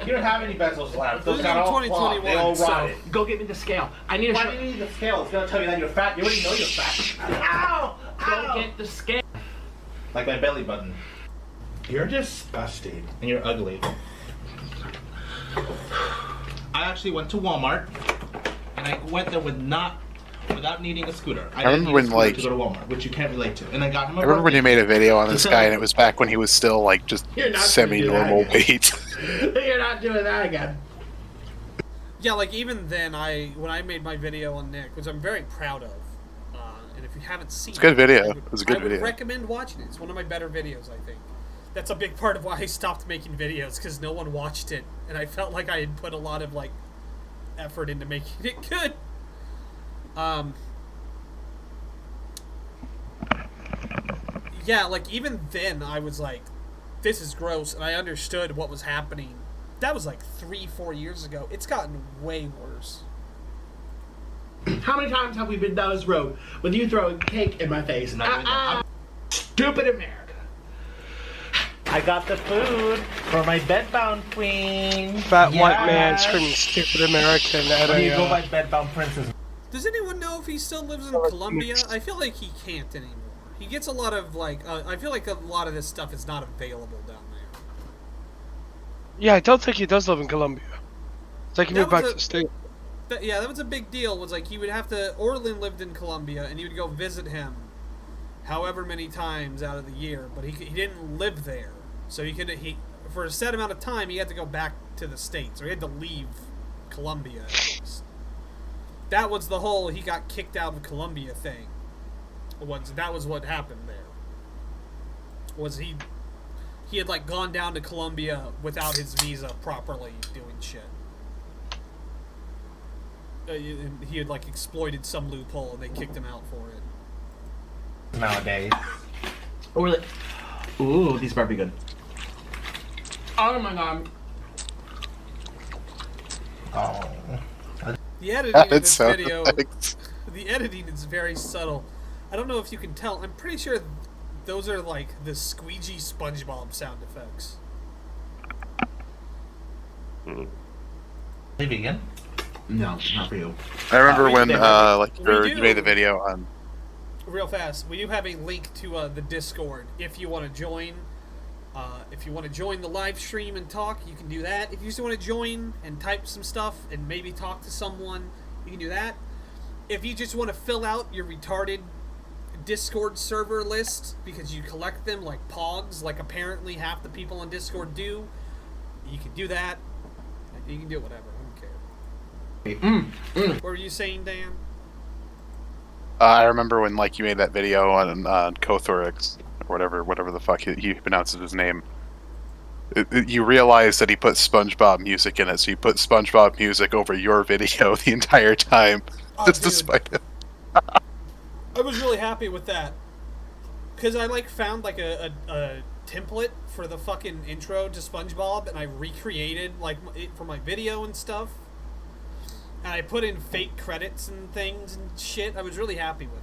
You don't have any vessels left. Those This got is all cloth. They all 2021, so- rotted. Go get me the scale. I need a Why do you need the scale? It's gonna tell you that you're fat. You already know you're fat. Ow! Go Ow! get the scale. Like my belly button. You're disgusting. And you're ugly. I actually went to Walmart. And I went there without needing a scooter. I didn't remember need when, a scooter like- to go to Walmart, which you can't relate to. And I got him a I remember when you made a video on this So- guy, and it was back when he was still like just You're not gonna semi-normal do that. weight. You're not doing that again. Yeah, like even then, when I made my video on Nick, which I'm very proud of, and if you haven't seen It's a good video. I would, It was a good I would video. recommend watching it. It's one of my better videos, I think. That's a big part of why I stopped making videos, because no one watched it, and I felt like I had put a lot of like effort into making it good. Yeah, like even then I was like, this is gross, and I understood what was happening. That was like 3-4 years ago. It's gotten way worse. How many times have we been down this road with you throwing cake in my face? Stupid America. I got the food for my bedbound queen. Fat white man Yes. screaming stupid American at Here you go, a. my bedbound princess. Does anyone know if he still lives in Colombia? I feel like he can't anymore. He gets a lot of like, I feel like a lot of this stuff is not available down there. Yeah, I don't think he does live in Colombia. It's like he That moved back was to the state. Yeah, that was a big deal. Was like he would have to. Orlin lived in Colombia, and he would go visit him, however many times out of the year. But he didn't live there, so he for a set amount of time he had to go back to the States, or he had to leave Colombia at least. That was the whole he got kicked out of Colombia thing. That was what happened there. Was he had like gone down to Colombia without his visa properly doing shit. He had like exploited some loophole and they kicked him out for it. Nowadays. Or like, ooh, these better be good. Oh my god. Oh. The editing of It's this so video, thanks. the editing is very subtle. I don't know if you can tell. I'm pretty sure those are like the squeegee SpongeBob sound effects. Are you vegan? No, not for you. I remember when We you do. made the video on. Real fast, we do have a link to the Discord if you want to join. If you want to join the live stream and talk, you can do that. If you just want to join and type some stuff and maybe talk to someone, you can do that. If you just want to fill out your retarded Discord server list because you collect them like pogs, like apparently half the people on Discord do, you can do that. You can do whatever. I don't care. What were you saying, Dan? I remember when like you made that video on Kothorix or whatever the fuck he pronounces his name. You realized that he put SpongeBob music in it, so you put SpongeBob music over your video the entire time, Oh, just dude. despite it. I was really happy with that. Because I like found like a template for the fucking intro to SpongeBob and I recreated like it for my video and stuff. And I put in fake credits and things and shit. I was really happy with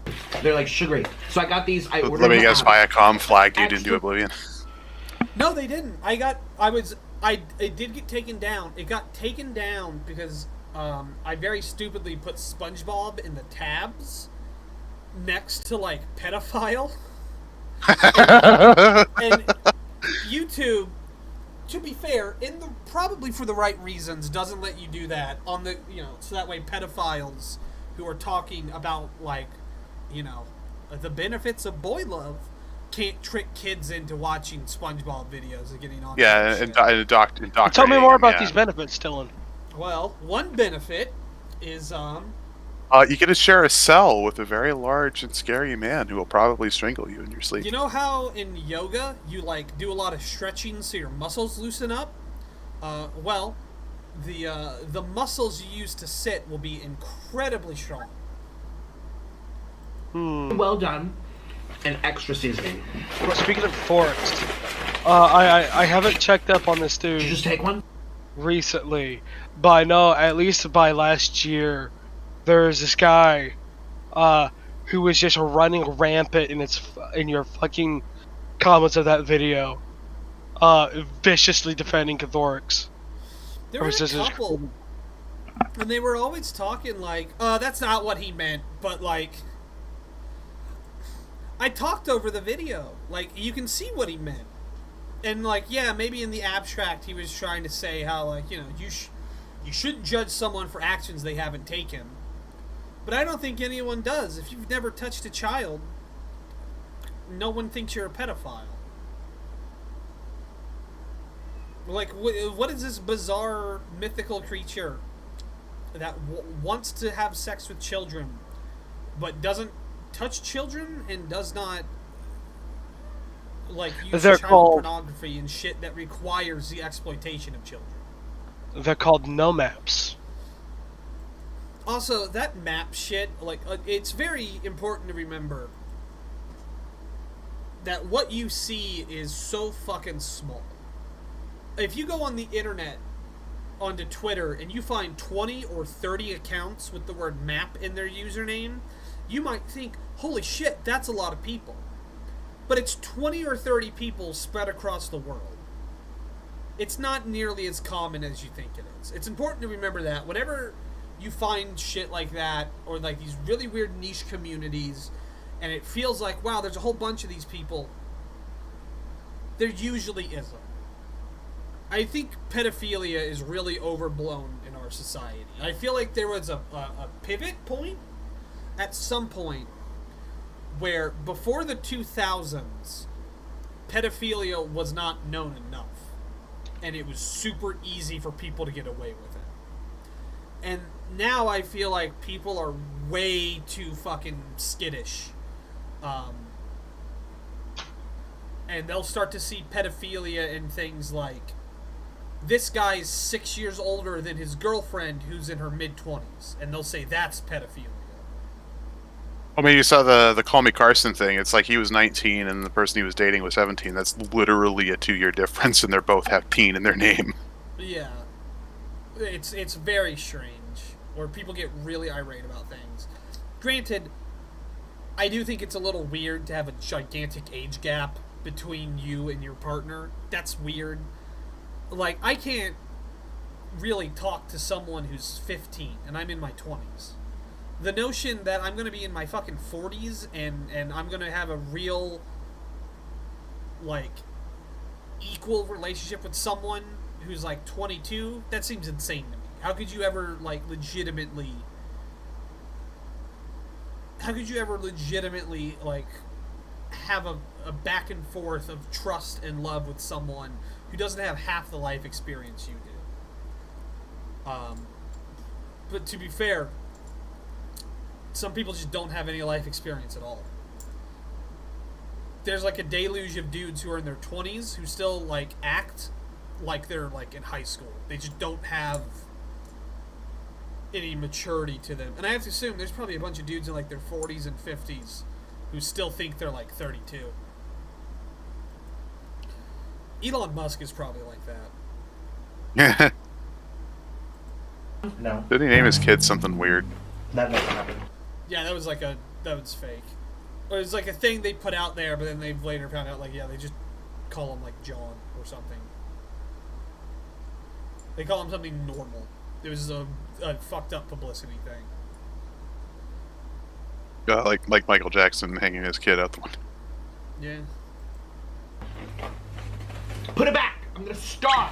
it. They're like sugary. So I got these. I ordered Let me them guess, out. Viacom flagged you didn't do Extra- Oblivion. No, they didn't. It did get taken down. It got taken down because I very stupidly put SpongeBob in the tabs next to like pedophile, and YouTube, to be fair, probably for the right reasons, doesn't let you do that on the so that way pedophiles who are talking about like the benefits of boy love can't trick kids into watching SpongeBob videos and getting on. Yeah, and indoctrinating. Tell me more about yeah. these benefits, Dylan. Well, one benefit is You get to share a cell with a very large and scary man who will probably strangle you in your sleep. you know how in yoga you like do a lot of stretching so your muscles loosen up? Well, the muscles you use to sit will be incredibly strong. Well done. And extra seasoning. Well, speaking of forks, I haven't checked up on this dude Did you just take one? recently, but I know at least by last year, there's this guy who was just running rampant in your fucking comments of that video, viciously defending Catholics. There were a couple, and they were always talking like, that's not what he meant, but like, I talked over the video. Like, you can see what he meant. And like, yeah, maybe in the abstract he was trying to say how like, you shouldn't judge someone for actions they haven't taken. But I don't think anyone does. If you've never touched a child, no one thinks you're a pedophile. Like, what is this bizarre mythical creature that wants to have sex with children, but doesn't touch children and does not like use child pornography and shit that requires the exploitation of children? They're called no-maps. Also, that map shit, like, it's very important to remember that what you see is so fucking small. If you go on the internet, onto Twitter, and you find 20 or 30 accounts with the word map in their username, you might think, holy shit, that's a lot of people. But it's 20 or 30 people spread across the world. It's not nearly as common as you think it is. It's important to remember that whenever you find shit like that, or like these really weird niche communities, and it feels like, wow, there's a whole bunch of these people, there usually isn't. I think pedophilia is really overblown in our society. I feel like there was a pivot point at some point where before the 2000s, pedophilia was not known enough. And it was super easy for people to get away with it. And now I feel like people are way too fucking skittish. And they'll start to see pedophilia in things like, this guy's 6 years older than his girlfriend who's in her mid-20s. And they'll say that's pedophilia. I mean, you saw the Call Me Carson thing. It's like he was 19 and the person he was dating was 17. That's literally a 2-year difference, and they both have teen in their name. Yeah. It's very strange, where people get really irate about things. Granted, I do think it's a little weird to have a gigantic age gap between you and your partner. That's weird. Like, I can't really talk to someone who's 15, and I'm in my 20s. The notion that I'm going to be in my fucking 40s and I'm going to have a real, like, equal relationship with someone who's, like, 22, that seems insane to me. How could you ever, like, legitimately, like, have a back and forth of trust and love with someone who doesn't have half the life experience you do? But to be fair, some people just don't have any life experience at all. There's like a deluge of dudes who are in their 20s who still like act like they're like in high school. They just don't have any maturity to them. And I have to assume there's probably a bunch of dudes in like their 40s and 50s who still think they're like 32. Elon Musk is probably like that. No. Did he name his kid something weird? That never happened. Yeah, that was fake. Or it was like a thing they put out there, but then they've later found out, like, yeah, they just call him, like, John or something. They call him something normal. It was a fucked up publicity thing. Like Michael Jackson hanging his kid out the window. Yeah. Put it back. I'm gonna starve.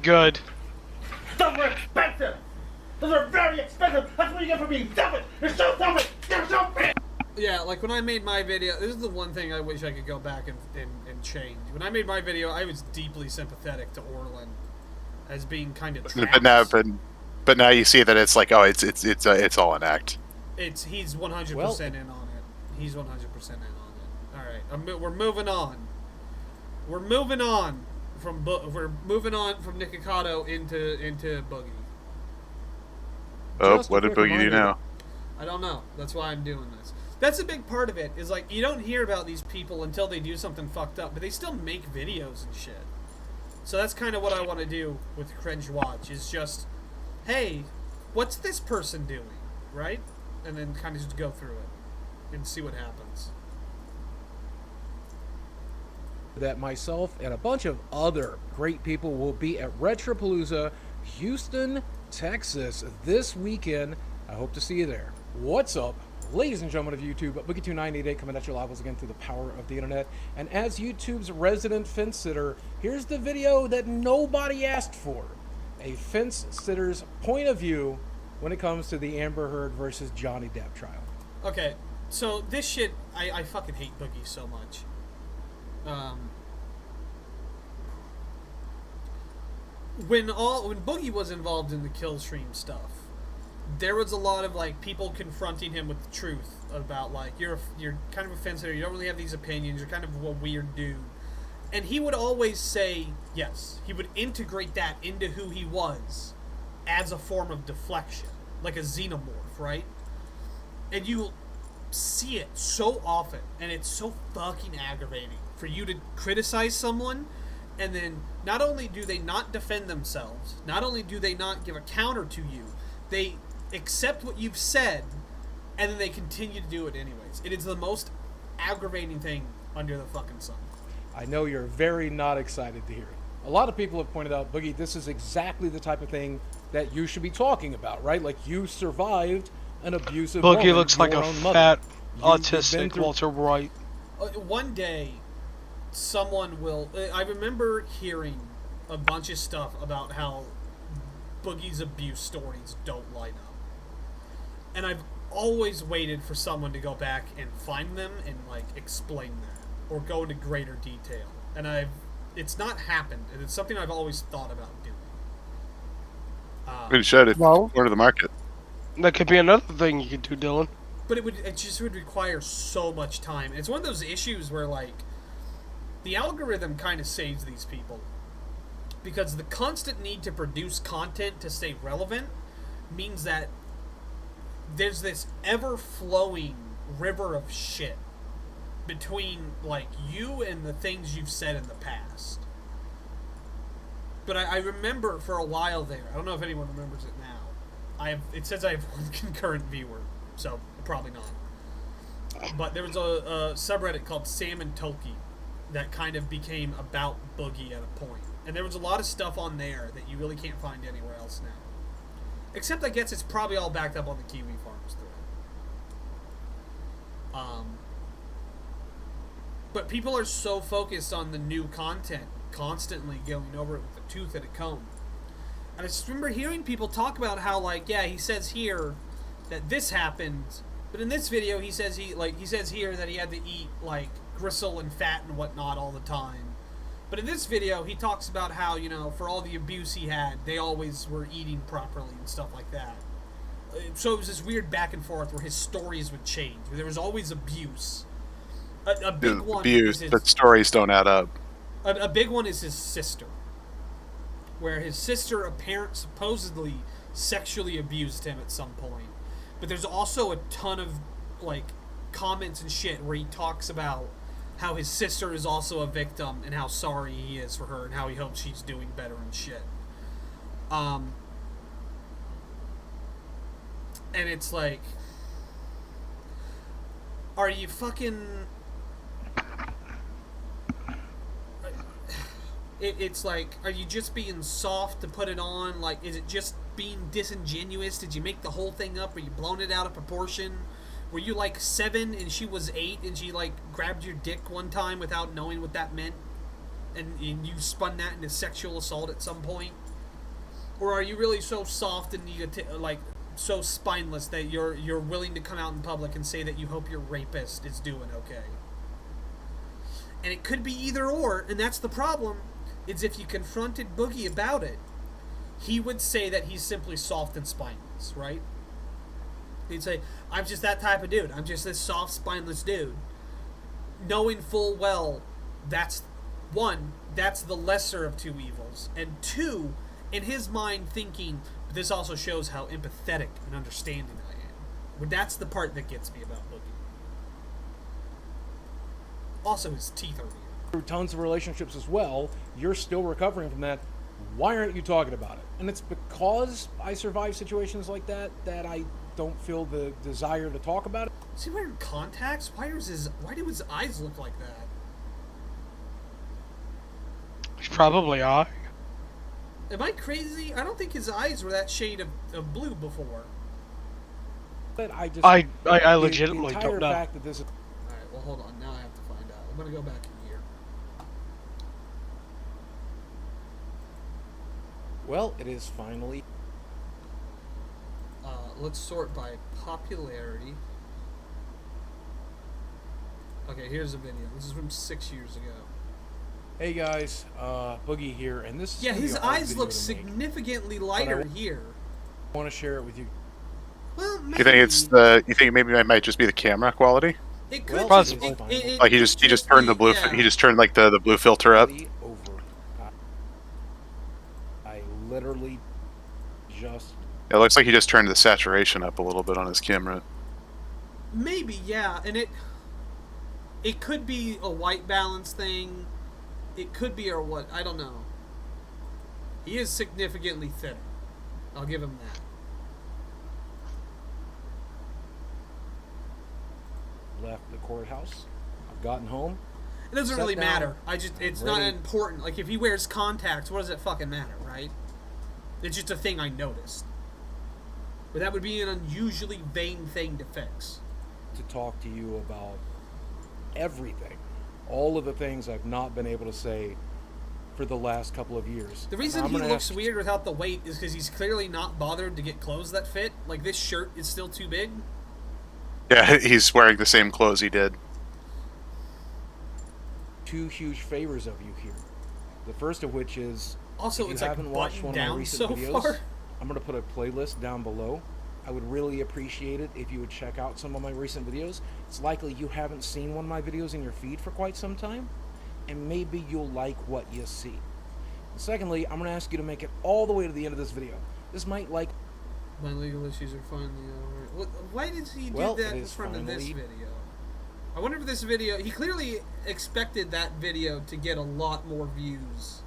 Good. Those are expensive. Those are very expensive. That's what you get for being selfish. You're so selfish. You're so selfish. Yeah, like when I made my video, this is the one thing I wish I could go back and change. When I made my video, I was deeply sympathetic to Orlin as being kind of trapped. But now you see that it's like, oh, it's all an act. He's 100% in on it. He's 100% in on it. All right, we're moving on. We're moving on from Nikocado into Boogie. Oh, Just a what did quick Boogie do reminder. now? I don't know. That's why I'm doing this. That's a big part of it. Is like you don't hear about these people until they do something fucked up, but they still make videos and shit. So that's kind of what I want to do with CringeWatch. Is just, hey, what's this person doing, right? And then kind of just go through it and see what happens. That myself and a bunch of other great people will be at Retropalooza, Houston, Texas this weekend. I hope to see you there. What's up, ladies and gentlemen of YouTube? Boogie2988 coming at your live once again through the power of the internet. And as YouTube's resident fence sitter, here's the video that nobody asked for. A fence sitter's point of view when it comes to the Amber Heard versus Johnny Depp trial. Okay, so this shit, I fucking hate Boogie so much. When Boogie was involved in the kill stream stuff, there was a lot of like people confronting him with the truth about like you're kind of a fence sitter, you don't really have these opinions, you're kind of a weird dude. And he would always say yes. He would integrate that into who he was as a form of deflection, like a xenomorph, right? And you see it so often, and it's so fucking aggravating for you to criticize someone, and then not only do they not defend themselves, not only do they not give a counter to you, they accept what you've said, and then they continue to do it anyways. It is the most aggravating thing under the fucking sun. I know you're very not excited to hear it. A lot of people have pointed out, Boogie, this is exactly the type of thing that you should be talking about, right? Like, you survived an abusive Boogie woman, looks like your a own mother. fat, You've been autistic through- Walter White. One day, someone will... I remember hearing a bunch of stuff about how Boogie's abuse stories don't line up. And I've always waited for someone to go back and find them and, like, explain that. Or go into greater detail. And it's not happened. And it's something I've always thought about doing. It should if Well- it's part of the market. That could be another thing you could do, Dylan. But it just would require so much time. It's one of those issues where, like, the algorithm kind of saves these people. Because the constant need to produce content to stay relevant means that there's this ever-flowing river of shit between, like, you and the things you've said in the past. But I remember for a while there, I don't know if anyone remembers it now, it says I have one concurrent viewer, so probably not. But there was a subreddit called Sam and Tolkien that kind of became about Boogie at a point. And there was a lot of stuff on there that you really can't find anywhere else now. Except I guess it's probably all backed up on the Kiwi Farms thread. But people are so focused on the new content, constantly going over it with a tooth and a comb. And I just remember hearing people talk about how, like, yeah, he says here that this happened, but in this video he says he says here that he had to eat, like, gristle and fat and whatnot all the time. But in this video he talks about how, you know, for all the abuse he had, they always were eating properly and stuff like that. So it was this weird back and forth where his stories would change. There was always abuse. A big one Abuse, is but stories don't add up. a big one is his sister, where his sister supposedly sexually abused him at some point. But there's also a ton of, like, comments and shit where he talks about how his sister is also a victim and how sorry he is for her and how he hopes she's doing better and shit. And it's like, are you fucking... it's like, are you just being soft to put it on? Like, is it just being disingenuous? Did you make the whole thing up? Are you blowing it out of proportion? Were you like 7 and she was 8 and she like grabbed your dick one time without knowing what that meant? And you spun that into sexual assault at some point? Or are you really so soft and like so spineless that you're willing to come out in public and say that you hope your rapist is doing okay? And it could be either or, and that's the problem. Is if you confronted Boogie about it, he would say that he's simply soft and spineless, right? He'd say, I'm just that type of dude. I'm just this soft, spineless dude. Knowing full well that's, one, that's the lesser of two evils. And two, in his mind thinking, but this also shows how empathetic and understanding I am. Well, that's the part that gets me about Boogie. Also, his teeth are weird. Through tons of relationships as well, you're still recovering from that. Why aren't you talking about it? And it's because I survived situations like that that I don't feel the desire to talk about it. Is he wearing contacts? Why do his eyes look like that? He's probably high. Am I crazy? I don't think his eyes were that shade of blue before. But I just I legitimately the entire don't know. fact that this is Alright, well hold on. Now I have to find out. I'm gonna go back a year. well, it is finally Let's sort by popularity. Okay, here's a video. This is from 6 years ago. Hey guys, Boogie here, and this is Yeah, gonna be his a hard eyes video look to make. significantly lighter here. I want to share it with you. Well, maybe. You think it's the? You think maybe it might just be the camera quality? It could Well, just, possibly. Like he just turned the blue. Yeah. He just turned like the blue filter up. Over. I literally just It looks like he just turned the saturation up a little bit on his camera. Maybe, yeah, and it could be a white balance thing. It could be or what, I don't know. He is significantly thinner. I'll give him that. left the courthouse. I've gotten home. It doesn't Sat really down, matter. It's not ready. important. Like if he wears contacts, what does it fucking matter, right? It's just a thing I noticed. But that would be an unusually vain thing to fix. To talk to you about everything. All of the things I've not been able to say for the last couple of years. The reason I'm he gonna looks ask- weird without the weight is because he's clearly not bothered to get clothes that fit. Like this shirt is still too big. Yeah, he's wearing the same clothes he did. two huge favors of you here. The first of which is, Also, if it's you like haven't watched one buttoned of my down recent so videos, far. I'm going to put a playlist down below. I would really appreciate it if you would check out some of my recent videos. It's likely you haven't seen one of my videos in your feed for quite some time, and maybe you'll like what you see. And secondly, I'm going to ask you to make it all the way to the end of this video. This might like... My legal issues are finally over. Why did he Well, do that it in is front of this finally- video? I wonder if this video... He clearly expected that video to get a lot more views.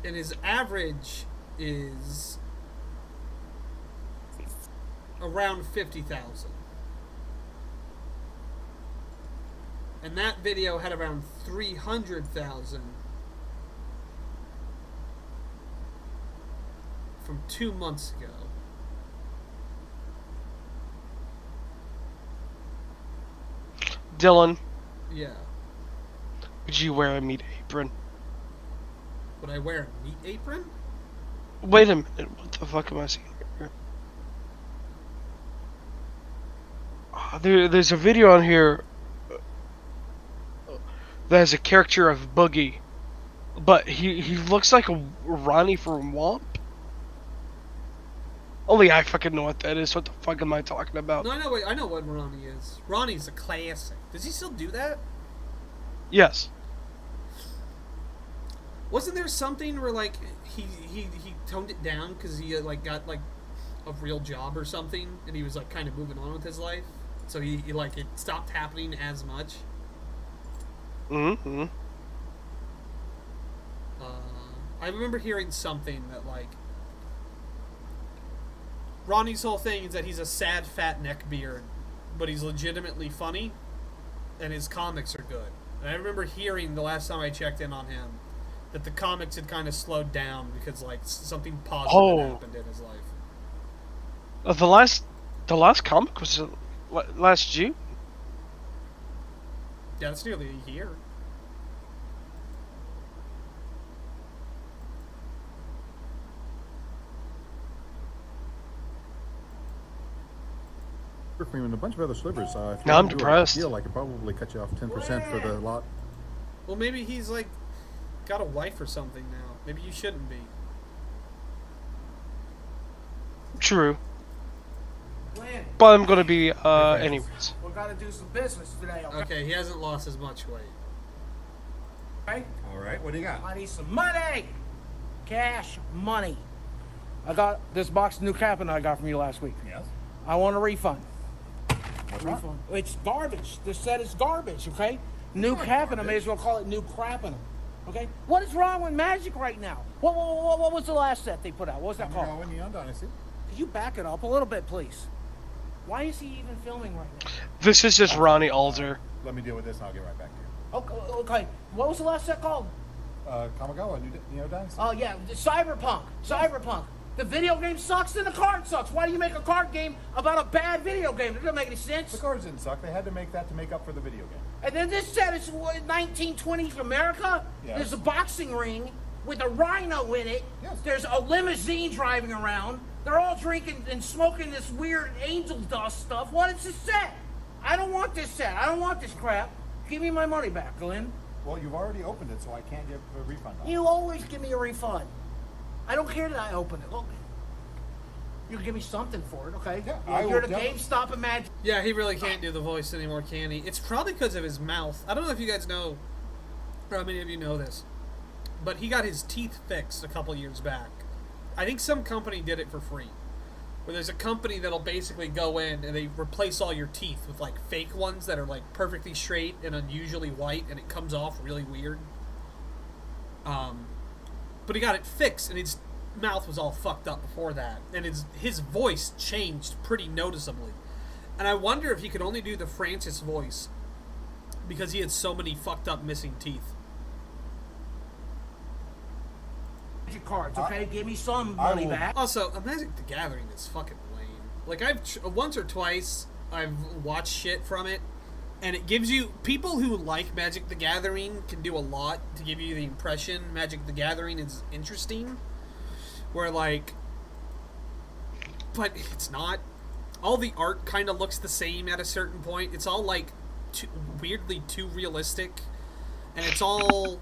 And his average is around 50,000. And that video had around 300,000 from 2 months ago. Dylan, Yeah. would you wear a meat apron? Would I wear a meat apron? Wait a minute, what the fuck am I seeing here? There's a video on here that has a character of Boogie, but he looks like a Ronnie from Womp. Only I fucking know what that is. What the fuck am I talking about? No, I know what Ronnie is. Ronnie's a classic. Does he still do that? Yes. Wasn't there something where like he toned it down because he like got like a real job or something, and he was like kind of moving on with his life, so he like it stopped happening as much. Mm-hmm. I remember hearing something that like Ronnie's whole thing is that he's a sad fat neckbeard, but he's legitimately funny, and his comics are good. And I remember hearing the last time I checked in on him that the comics had kind of slowed down because like something positive had happened in his life. The last comic was last June. Yeah, that's nearly a year. Cream and a bunch of other slivers. If Now I'm you do a depressed. deal, I could probably cut you off 10% for the lot. Well, maybe he's like got a wife or something now. Maybe you shouldn't be. True. Glenn, But I'm gonna be anyways. we're gonna do some business today, okay? Okay, he hasn't lost as much weight. Okay? All right, what do you got? I need some money! Cash money. I got this box of new cabinet I got from you last week. Yes. I want a refund. What's wrong? Refund. It's garbage. This set is garbage, okay? New cabinet, I may as well call it new crapping. Okay? What is wrong with Magic right now? What was the last set they put out? What was that called? Neon Dynasty. Could you back it up a little bit, please? Why is he even filming right now? This is just Ronnie Alder. Let me deal with this and I'll get right back to you. Okay. What was the last set called? Kamigawa, Neo Dynasty. Oh yeah, Cyberpunk. Cyberpunk. The video game sucks and the card sucks. Why do you make a card game about a bad video game? It doesn't make any sense. The cards didn't suck. They had to make that to make up for the video game. And then this set is 1920s America. Yes. There's a boxing ring with a rhino in it. Yes. There's a limousine driving around. They're all drinking and smoking this weird angel dust stuff. What is this set? I don't want this set. I don't want this crap. Give me my money back, Glenn. Well, you've already opened it, so I can't give a refund on it. You always give me a refund. I don't care that I open it. Look, you give me something for it, okay? Yeah, I You're will the GameStop Imagine. Yeah, he really can't do the voice anymore, can he? It's probably because of his mouth. I don't know if you guys know, or how many of you know this, but he got his teeth fixed a couple years back. I think some company did it for free. Where there's a company that'll basically go in and they replace all your teeth with like fake ones that are like perfectly straight and unusually white, and it comes off really weird. But he got it fixed, and his mouth was all fucked up before that, and his voice changed pretty noticeably. And I wonder if he could only do the Francis voice because he had so many fucked up missing teeth. Cards, okay? Give me some money back. Also, Magic the Gathering is fucking lame. Like, once or twice I've watched shit from it, and it gives you... People who like Magic the Gathering can do a lot to give you the impression Magic the Gathering is interesting. Where, like... But it's not. All the art kind of looks the same at a certain point. It's all, like, weirdly too realistic. And it's all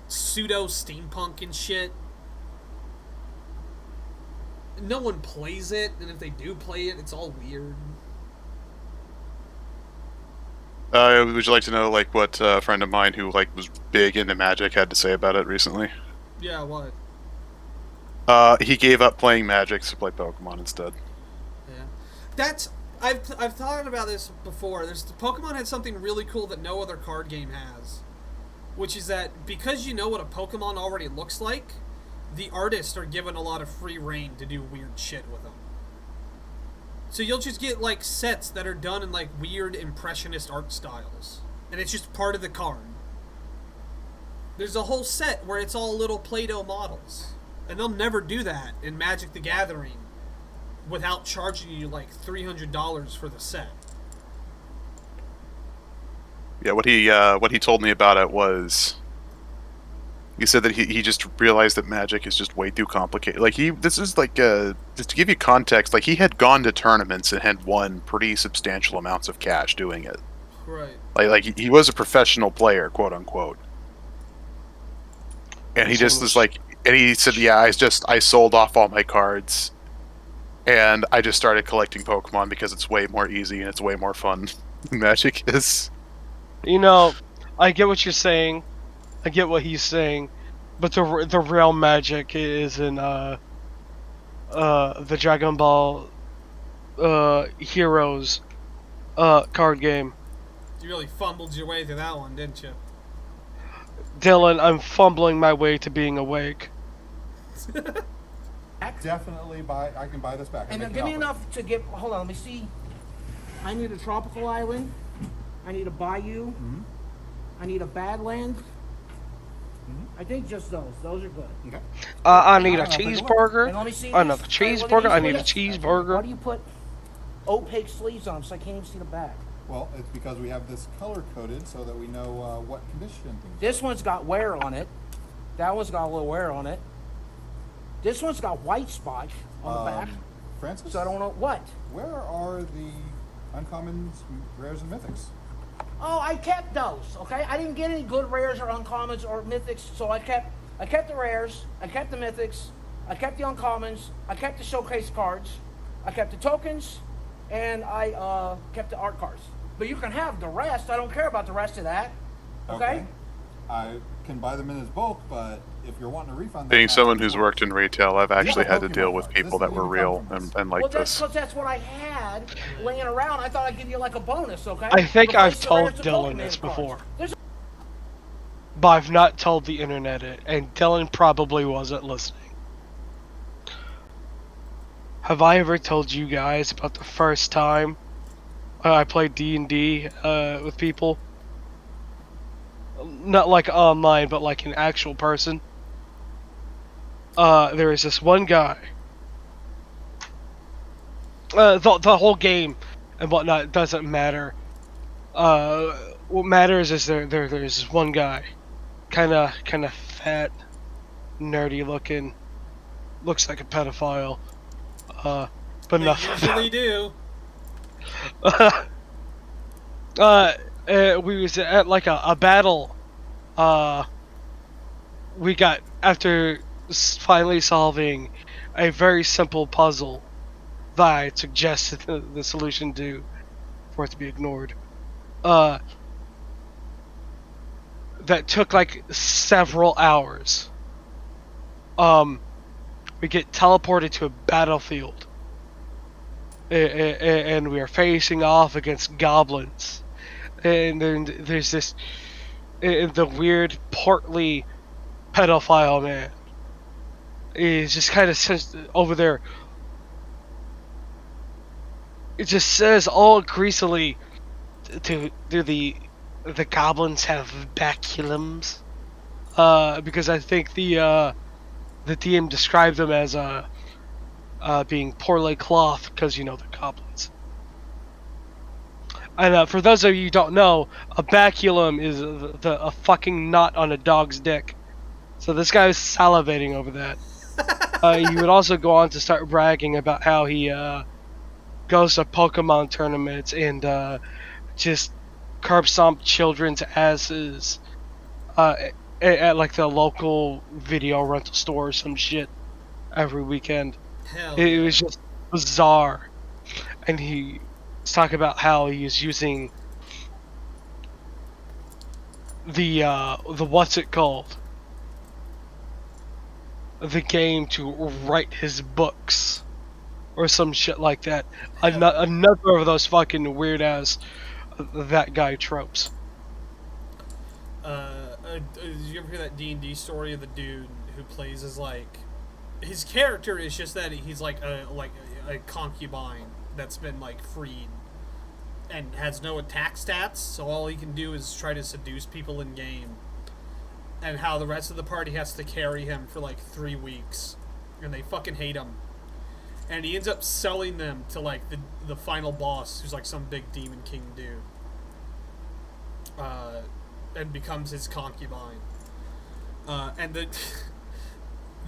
pseudo-steampunk and shit. No one plays it, and if they do play it, it's all weird. Would you like to know like what a friend of mine who like was big into Magic had to say about it recently? Yeah, what? He gave up playing Magic to play Pokemon instead. Yeah, that's I've thought about this before. Pokemon had something really cool that no other card game has, which is that because you know what a Pokemon already looks like, the artists are given a lot of free reign to do weird shit with them. So you'll just get like sets that are done in like weird impressionist art styles, and it's just part of the card. There's a whole set where it's all little Play-Doh models, and they'll never do that in Magic the Gathering without charging you like $300 for the set. Yeah, what he told me about it was, he said that he just realized that Magic is just way too complicated. Like this is like just to give you context, like he had gone to tournaments and had won pretty substantial amounts of cash doing it. Right. Like he was a professional player, quote unquote. And he just was like, and he said, yeah, I sold off all my cards, and I just started collecting Pokemon because it's way more easy and it's way more fun than Magic is. You know, I get what you're saying. I get what he's saying, but the real Magic is in the Dragon Ball Heroes card game. You really fumbled your way through that one, didn't you? Dylan, I'm fumbling my way to being awake. Definitely buy. I can buy this back. And then give me enough to get. Hold on, let me see. I need a tropical island. I need a bayou. I need a Badland. I think just those. Those are good. Okay. I need a I'll take a look. cheeseburger. And let me see Another these. Hey, look at cheeseburger. I these need a sleeves. cheeseburger. Why do you put opaque sleeves on them so I can't even see the back? Well, it's because we have this color coded so that we know what condition things This one's got wear on it. That one's got a little wear on it. This one's got white spots on the back. Francis? So I don't know what. Where are the uncommons, rares, and mythics? Oh, I kept those. Okay, I didn't get any good rares or uncommons or mythics, so I kept the rares, I kept the mythics, I kept the uncommons, I kept the showcase cards, I kept the tokens, and I kept the art cards. But you can have the rest. I don't care about the rest of that. Okay? I can buy them in as bulk, but if you're wanting a refund... Being someone who's worked in retail, I've actually had to deal with people that were real and like Well, that's this. because that's what I had laying around. I thought I'd give you like a bonus, okay? I think I've Replace the told rares with Dylan Pokemon this cards. before. There's But I've not told the internet it, and Dylan probably wasn't listening. Have I ever told you guys about the first time I played D&D with people? Not like online, but like an actual person. There was this one guy. The whole game and whatnot doesn't matter. What matters is there's this one guy, kind of fat, nerdy looking, looks like a pedophile. But They enough. usually do. We was at like a battle. We got after finally solving a very simple puzzle that I suggested the solution to for it to be ignored. That took like several hours. We get teleported to a battlefield, and we are facing off against goblins. And then there's this, the weird, portly pedophile man. He's just kind of over there. It just says all greasily, do the goblins have baculums? Because I think the DM described them as being poorly clothed, because you know the goblins. And for those of you who don't know, a baculum is a fucking knot on a dog's dick. So this guy was salivating over that. He would also go on to start bragging about how he goes to Pokemon tournaments and just curb stomp children's asses at like the local video rental store or some shit every weekend. Hell It was just bizarre. And he was talking about how he was using the what's it called? The game to write his books or some shit like that. Another of those fucking weird ass that guy tropes. Did you ever hear that D&D story of the dude who plays as like, his character is just that he's like a concubine that's been like freed and has no attack stats, so all he can do is try to seduce people in game, and how the rest of the party has to carry him for like 3 weeks, and they fucking hate him, and he ends up selling them to like the final boss, who's like some big demon king dude, and becomes his concubine, and the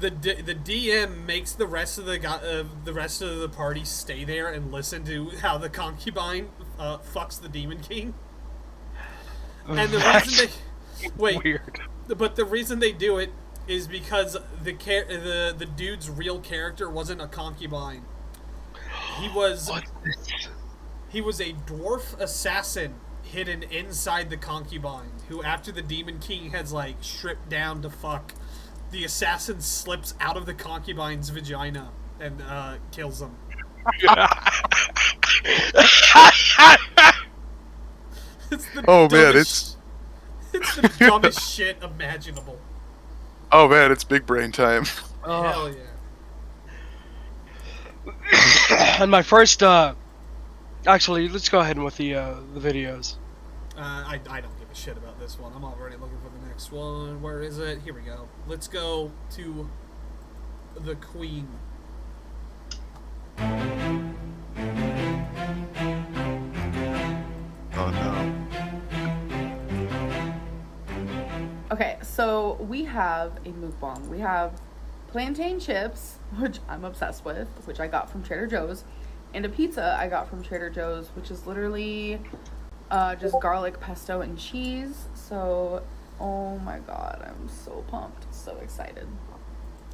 DM makes the rest of the party stay there and listen to how the concubine fucks the demon king. And the reason Weird. but the reason they do it is because the dude's real character wasn't a concubine. He was a dwarf assassin hidden inside the concubine, who after the demon king has like stripped down to fuck, the assassin slips out of the concubine's vagina and kills him. It's the dumbest shit imaginable. Oh man, it's big brain time. Hell yeah. And my first, actually, let's go ahead with the videos. I don't give a shit about this one. I'm already looking for the next one. Where is it? Here we go. Let's go to the Queen. Oh no. Okay, so we have a mukbang. We have plantain chips, which I'm obsessed with, which I got from Trader Joe's, and a pizza I got from Trader Joe's, which is literally just garlic, pesto, and cheese. So, oh my god, I'm so pumped, so excited.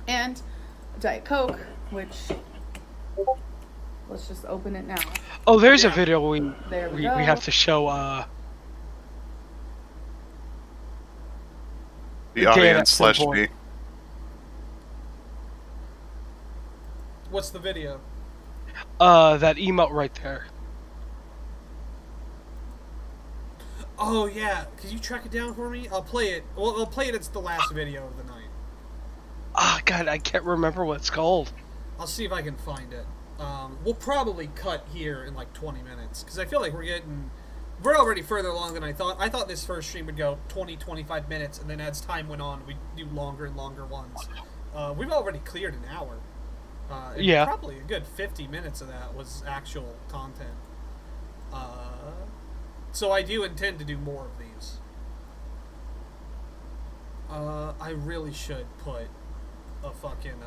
And a Diet Coke, which, let's just open it now. Oh, there's a video we we have to show The audience / me. What's the video? that emote right there. Oh yeah, can you track it down for me? I'll play it. Well, I'll play it. It's the last video of the night. Ah, God, I can't remember what it's called. I'll see if I can find it. We'll probably cut here in like 20 minutes because I feel like we're already further along than I thought. I thought this first stream would go 20, 25 minutes, and then as time went on, we'd do longer and longer ones. We've already cleared an hour. And Yeah. Probably a good 50 minutes of that was actual content. So I do intend to do more of these. I really should put a fucking,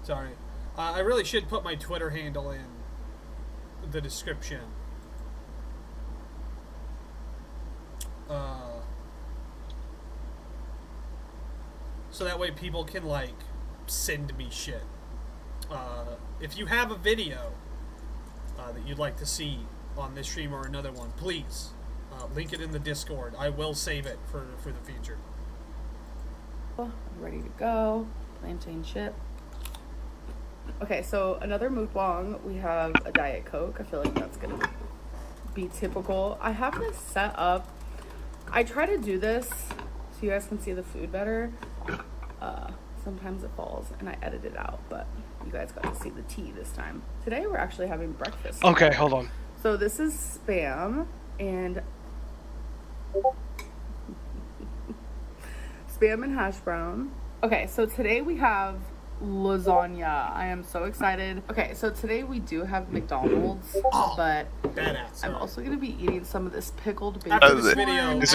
sorry. I really should put my Twitter handle in the description. So that way people can, like, send me shit. If you have a video that you'd like to see on this stream or another one, please link it in the Discord. I will save it for the future. Ready to go. Plantain chip. Okay, so another mukbang. We have a Diet Coke. I feel like that's gonna be typical. I have this set up. I try to do this so you guys can see the food better. Sometimes it falls and I edit it out, but you guys got to see the tea this time. Today we're actually having breakfast. Okay, hold on. So this is Spam and Spam and hash brown. Okay, so today we have lasagna. I am so excited. Okay, so today we do have McDonald's, but Badass. I'm also going to be eating some of this pickled bacon. After this video, Is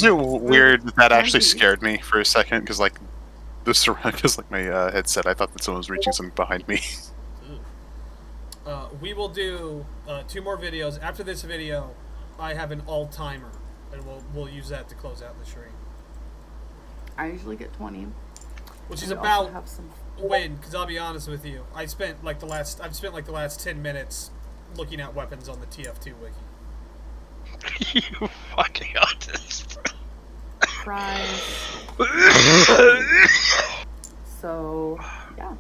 it weird that actually scared me for a second? Because like the surround, because like my headset, I thought that someone was reaching something behind me. We will do 2 more videos. After this video, I have an all-timer, and we'll use that to close out the stream. I usually get 20. Which is We also about have some when, because I'll be honest with you, I've spent like the last 10 minutes looking at weapons on the TF2 wiki. You fucking autist. fries. So, yeah.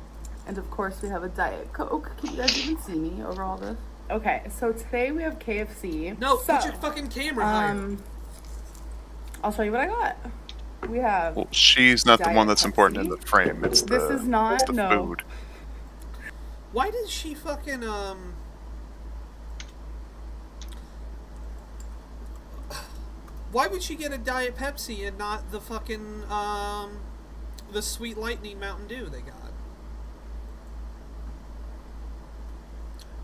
And of course, we have a Diet Coke. Can you guys even see me over all this? Okay, so today we have KFC. No, so, put your fucking camera higher. I'll show you what I got. We have. Well, she's not the Diet one that's Pepsi. important in the frame. It's the, This is not, it's the no. food. Why did she fucking, why would she get a Diet Pepsi and not the fucking, the Sweet Lightning Mountain Dew they got?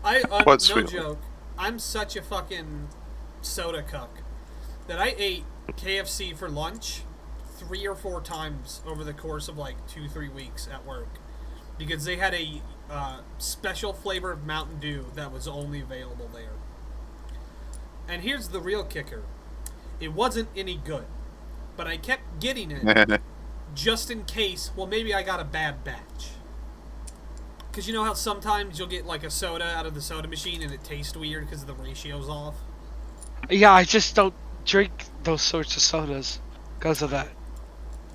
What no Sweet joke, I'm such a fucking soda cuck that I ate KFC for lunch 3 or 4 times over the course of like 2-3 weeks at work because they had a special flavor of Mountain Dew that was only available there. And here's the real kicker. It wasn't any good, but I kept getting it just in case, well, maybe I got a bad batch. Because you know how sometimes you'll get like a soda out of the soda machine and it tastes weird because the ratio's off? Yeah, I just don't drink those sorts of sodas because of that.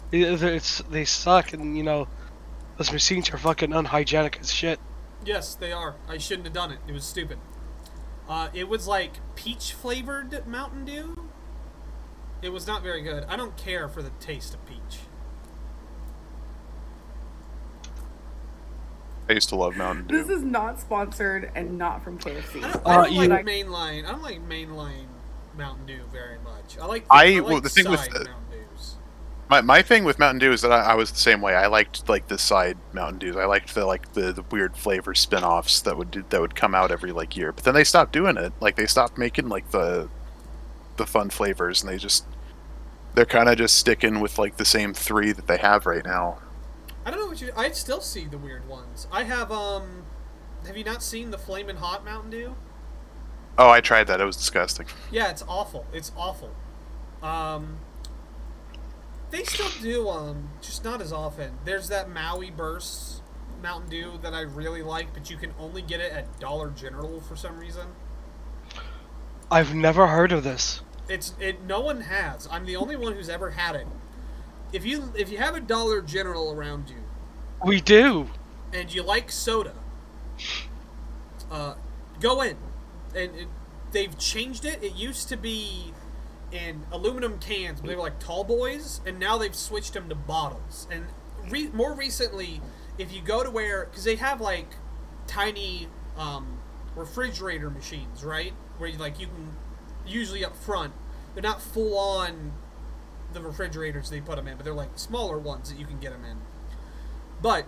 They suck, and you know, those machines are fucking unhygienic as shit. Yes, they are. I shouldn't have done it. It was stupid. It was like peach flavored Mountain Dew. It was not very good. I don't care for the taste of peach. I used to love Mountain Dew. This is not sponsored and not from KFC. I don't like mainline. I don't like mainline Mountain Dew very much. I like. The thing with side Mountain Dews. my thing with Mountain Dew is that I was the same way. I liked like the side Mountain Dews. I liked the weird flavor spin-offs that would come out every like year. But then they stopped doing it. Like they stopped making like the fun flavors, and they're kind of just sticking with like the same 3 that they have right now. I don't know what I'd still see the weird ones. I have you not seen the Flamin' Hot Mountain Dew? Oh, I tried that. It was disgusting. Yeah, it's awful. It's awful. They still do just not as often. There's that Maui Burst Mountain Dew that I really like, but you can only get it at Dollar General for some reason. I've never heard of this. No one has. I'm the only one who's ever had it. If you have a Dollar General around you, we do, and you like soda, go in, and they've changed it. It used to be in aluminum cans, but they were like tall boys, and now they've switched them to bottles. And more recently, if you go to because they have like tiny refrigerator machines, right, where you can usually up front, they're not full on the refrigerators they put them in, but they're like smaller ones that you can get them in. But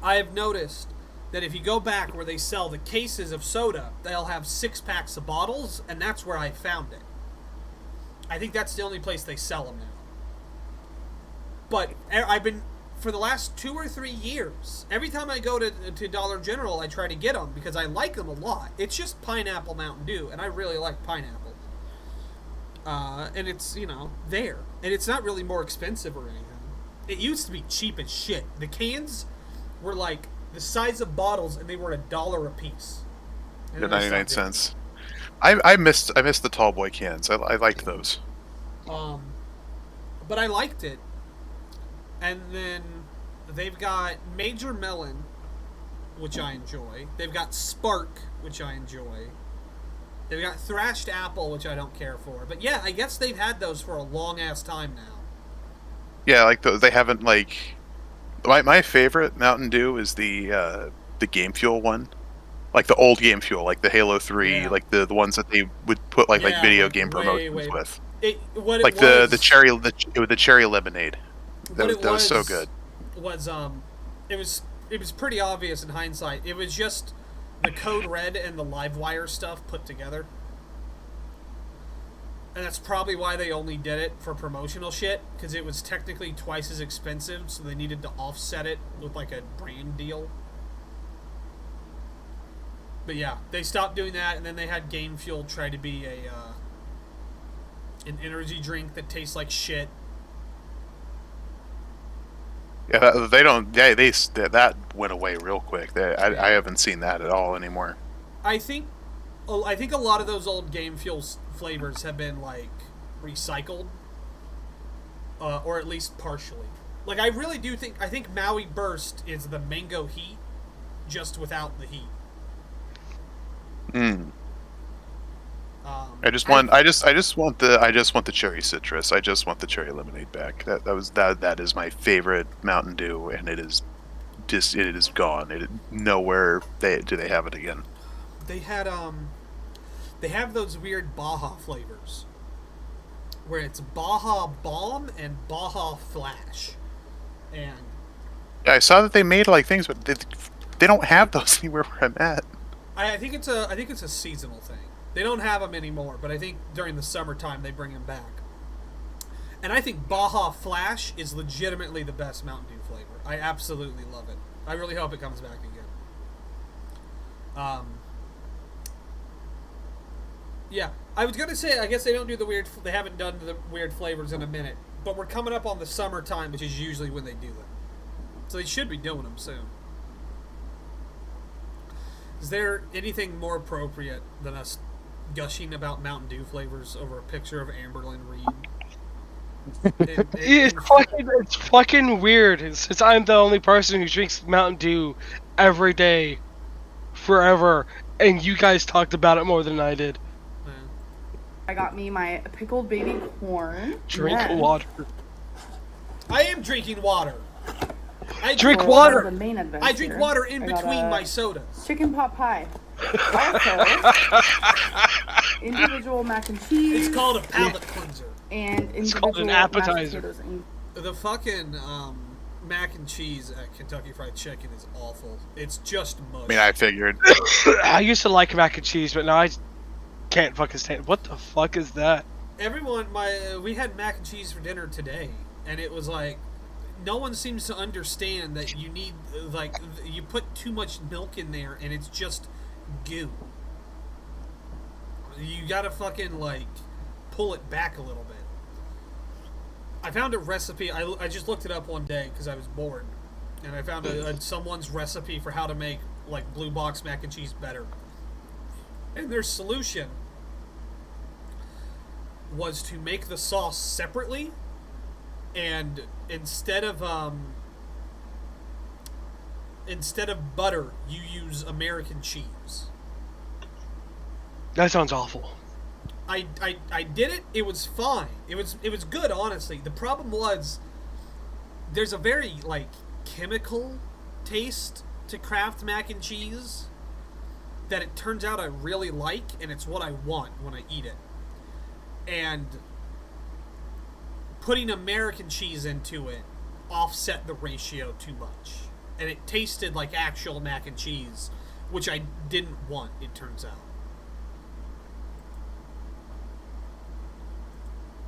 I have noticed that if you go back where they sell the cases of soda, they'll have 6-packs of bottles, and that's where I found it. I think that's the only place they sell them now. But I've been, for the last 2 or 3 years, every time I go to Dollar General, I try to get them because I like them a lot. It's just pineapple Mountain Dew, and I really like pineapple. And it's, there. And it's not really more expensive or anything. It used to be cheap as shit. The cans were like the size of bottles, and they were $1 a piece. Yeah, 99 cents. I missed the tall boy cans. I liked those. But I liked it. And then they've got Major Melon, which I enjoy. They've got Spark, which I enjoy. They've got Thrashed Apple, which I don't care for. But yeah, I guess they've had those for a long-ass time now. Yeah, like they haven't like... My favorite Mountain Dew is the Game Fuel one. Like the old Game Fuel, like the Halo 3, like the ones that they would put like video game promotions with. The cherry lemonade. That was so good. It was pretty obvious in hindsight. It was just the Code Red and the Livewire stuff put together. And that's probably why they only did it for promotional shit, because it was technically twice as expensive, so they needed to offset it with like a brand deal. But yeah, they stopped doing that, and then they had Game Fuel try to be an energy drink that tastes like shit. Yeah, they don't. Yeah, that went away real quick. I haven't seen that at all anymore. I think a lot of those old Game Fuel flavors have been like recycled, or at least partially. Like I really do think Maui Burst is the mango heat, just without the heat. I just want the cherry citrus. I just want the cherry lemonade back. That is my favorite Mountain Dew, and it is gone. Nowhere do they have it again. They have those weird Baja flavors, where it's Baja Bomb and Baja Flash, and yeah, I saw that they made like things, but they don't have those anywhere where I'm at. I think it's a seasonal thing. They don't have them anymore, but I think during the summertime they bring them back. And I think Baja Flash is legitimately the best Mountain Dew flavor. I absolutely love it. I really hope it comes back again. Yeah, I was gonna say I guess they don't do they haven't done the weird flavors in a minute, but we're coming up on the summertime, which is usually when they do them. So they should be doing them soon. Is there anything more appropriate than us gushing about Mountain Dew flavors over a picture of Amberlynn Reed? It's fucking weird. Since I'm the only person who drinks Mountain Dew every day, forever, and you guys talked about it more than I did. I got me my pickled baby corn. Drink water. I am drinking water. Drink for water. The main adventure. I drink water in I got between a my sodas. Chicken pot pie. Also, individual mac and cheese. It's called a palate cleanser. And It's called an individual mashed appetizer. potatoes and The fucking mac and cheese at Kentucky Fried Chicken is awful. It's just mush. I mean, I figured. I used to like mac and cheese, but now I can't fucking stand. What the fuck is that? Everyone, we had mac and cheese for dinner today, and it was like, no one seems to understand that you need, like, you put too much milk in there, and it's just goo. You gotta fucking, like, pull it back a little bit. I found a recipe. I just looked it up one day because I was bored, and I found someone's recipe for how to make, like, blue box mac and cheese better. And their solution was to make the sauce separately, and instead of butter, you use American cheese. That sounds awful. I did it. It was fine. It was good, honestly. The problem was there's a very, like, chemical taste to Kraft mac and cheese that it turns out I really like, and it's what I want when I eat it. And putting American cheese into it offset the ratio too much. And it tasted like actual mac and cheese, which I didn't want, it turns out.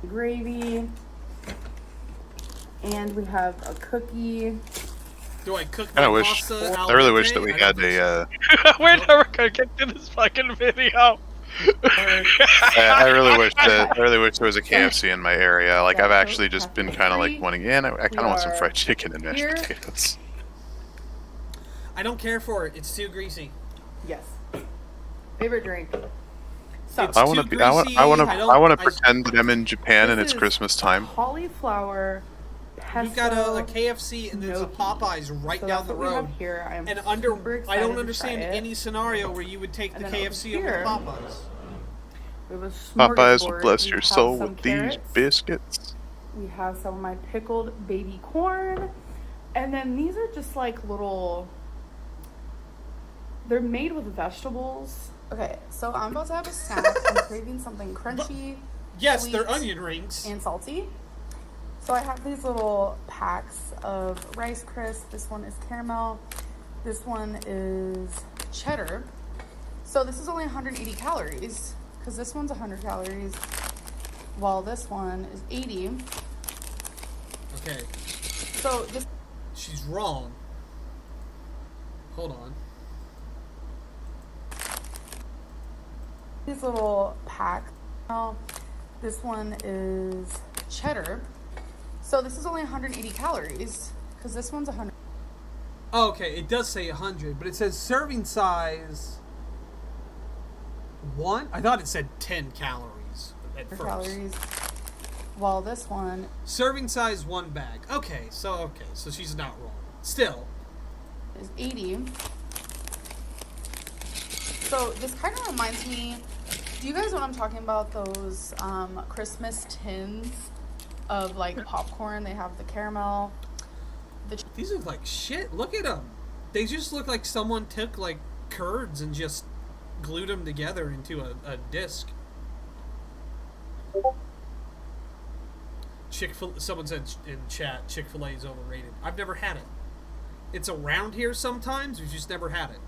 gravy. And we have a cookie. Do I cook my pasta? I really wish that we had a. We're never gonna get to this fucking video. I really wish there was a KFC in my area. Like, I've actually just been kind of like wanting. I kind of want some fried chicken and mashed potatoes. I don't care for it. It's too greasy. Yes. Favorite drink. So I want to be. I want to pretend that I'm in Japan and it's Christmas time. Cauliflower. Pesto, We've got a KFC and there's a Popeyes right down the road. Here. I don't understand any scenario where you would take the KFC over the Popeyes. Popeyes will bless your soul with these biscuits. We have some of my pickled baby corn. And then these are just like little... They're made with vegetables. Okay, so I'm about to have a snack. I'm craving something crunchy. Yes, sweet, they're onion rings. And salty. So I have these little packs of Rice Crisp. This one is caramel. This one is cheddar. So this is only 180 calories because this one's 100 calories while this one is 80. Okay. So this... She's wrong. Hold on. These little packs. This one is cheddar. So this is only 180 calories because this one's 100. Oh, okay, it does say 100, but it says serving size 1. I thought it said 10 calories at first. Calories. While this one serving size 1 bag. Okay, so she's not wrong. Still is 80. So this kind of reminds me. Do you guys know what I'm talking about? Those Christmas tins of like popcorn. They have the caramel. These look like shit. Look at them. They just look like someone took like curds and just glued them together into a disc. Someone said in chat, Chick-fil-A is overrated. I've never had it. It's around here sometimes. We've just never had it.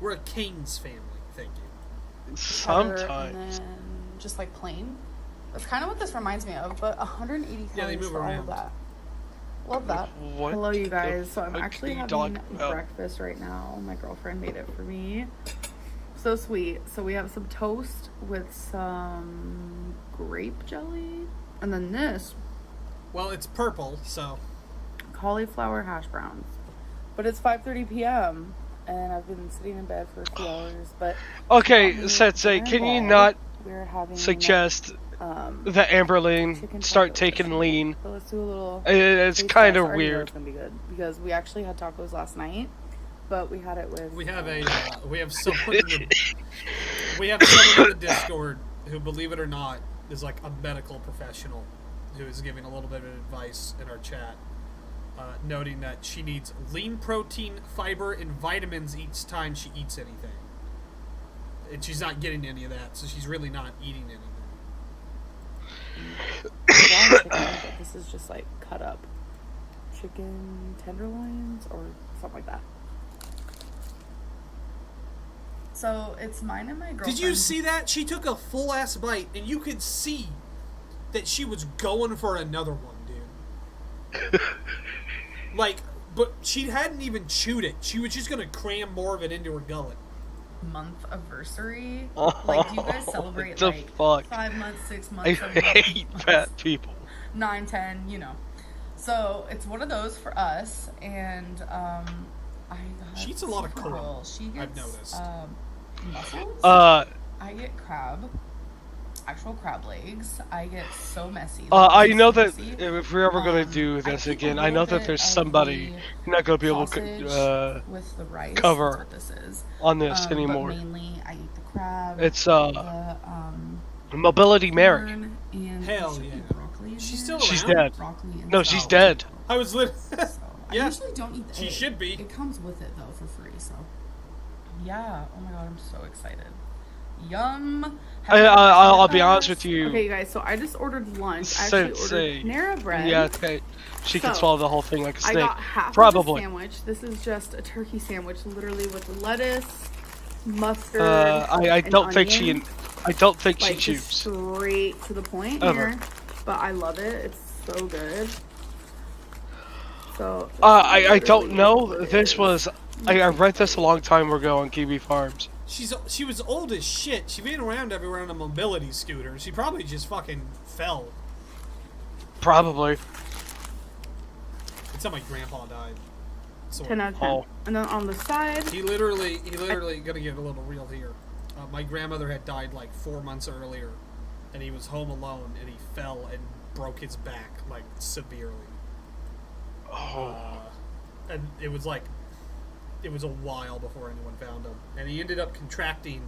We're a Cane's family. Thank you. Sometimes. And then just like plain. That's kind of what this reminds me of, but 180 calories for all of that. Love that. What Hello, you guys. So I'm fuck actually are you having talking about? breakfast right now. My girlfriend made it for me. So sweet. So we have some toast with some grape jelly. And then this. Well, it's purple, so. Cauliflower hash browns. But it's 5:30 p.m. and I've been sitting in bed for a few hours. But okay, Sensei, can you not we're having suggest that Amberlane start taking lean? So let's do a little. It's kind of weird. It's gonna be good because we actually had tacos last night, but we had it with. We have someone in the Discord who, believe it or not, is like a medical professional who is giving a little bit of advice in our chat. noting that she needs lean protein, fiber, and vitamins each time she eats anything. And she's not getting any of that, so she's really not eating anything. This is just like cut up chicken tenderloins or something like that. So it's mine and my girlfriend. Did you see that? She took a full ass bite, and you could see that she was going for another one, dude. Like, but she hadn't even chewed it. She was just gonna cram more of it into her gullet. Month anniversary. Like, do you guys celebrate the like fuck? 5 months, 6 months? I 7 hate months, fat people. 9, 10, you know. So it's one of those for us, and I got. She eats a lot of super corn. roll. She gets, I've noticed. Mussels. I get crab. Actual crab legs. I get so messy. I know so that messy. if we're ever going to do this again, I know that there's somebody you're not going to be able to with the rice. cover That's what this is. on this anymore. But mainly, I eat the crab. It's the, Mobility Merrick. corn, and Hell should yeah. be broccoli in She's there. still She's around? dead. Broccoli and No, she's scallions. dead. I was lit. So, I Yeah. usually don't eat the She egg. should be. It comes with it though for free. So yeah. Oh my god, I'm so excited. Yum. I'll be honest with you. Okay, you guys. So I just ordered lunch. I Say- actually ordered say- Panera Bread. Yeah, okay. She can So, swallow the whole thing like a snake. I got half Probably. of the sandwich. This is just a turkey sandwich, literally with lettuce, mustard. I and don't think she. onion. I don't think she Like, just chews. straight to the point Ever. here. But I love it. It's so good. So. I don't know. This was. I read this a long time ago on Kiwi Farms. She was old as shit. She been around everywhere on a mobility scooter. She probably just fucking fell. Probably. It's how my grandpa died. So 10 out of 10. Oh. And then on the side. he literally gonna get a little real here. My grandmother had died like 4 months earlier, and he was home alone, and he fell and broke his back like severely. Oh. And it was a while before anyone found him, and he ended up contracting.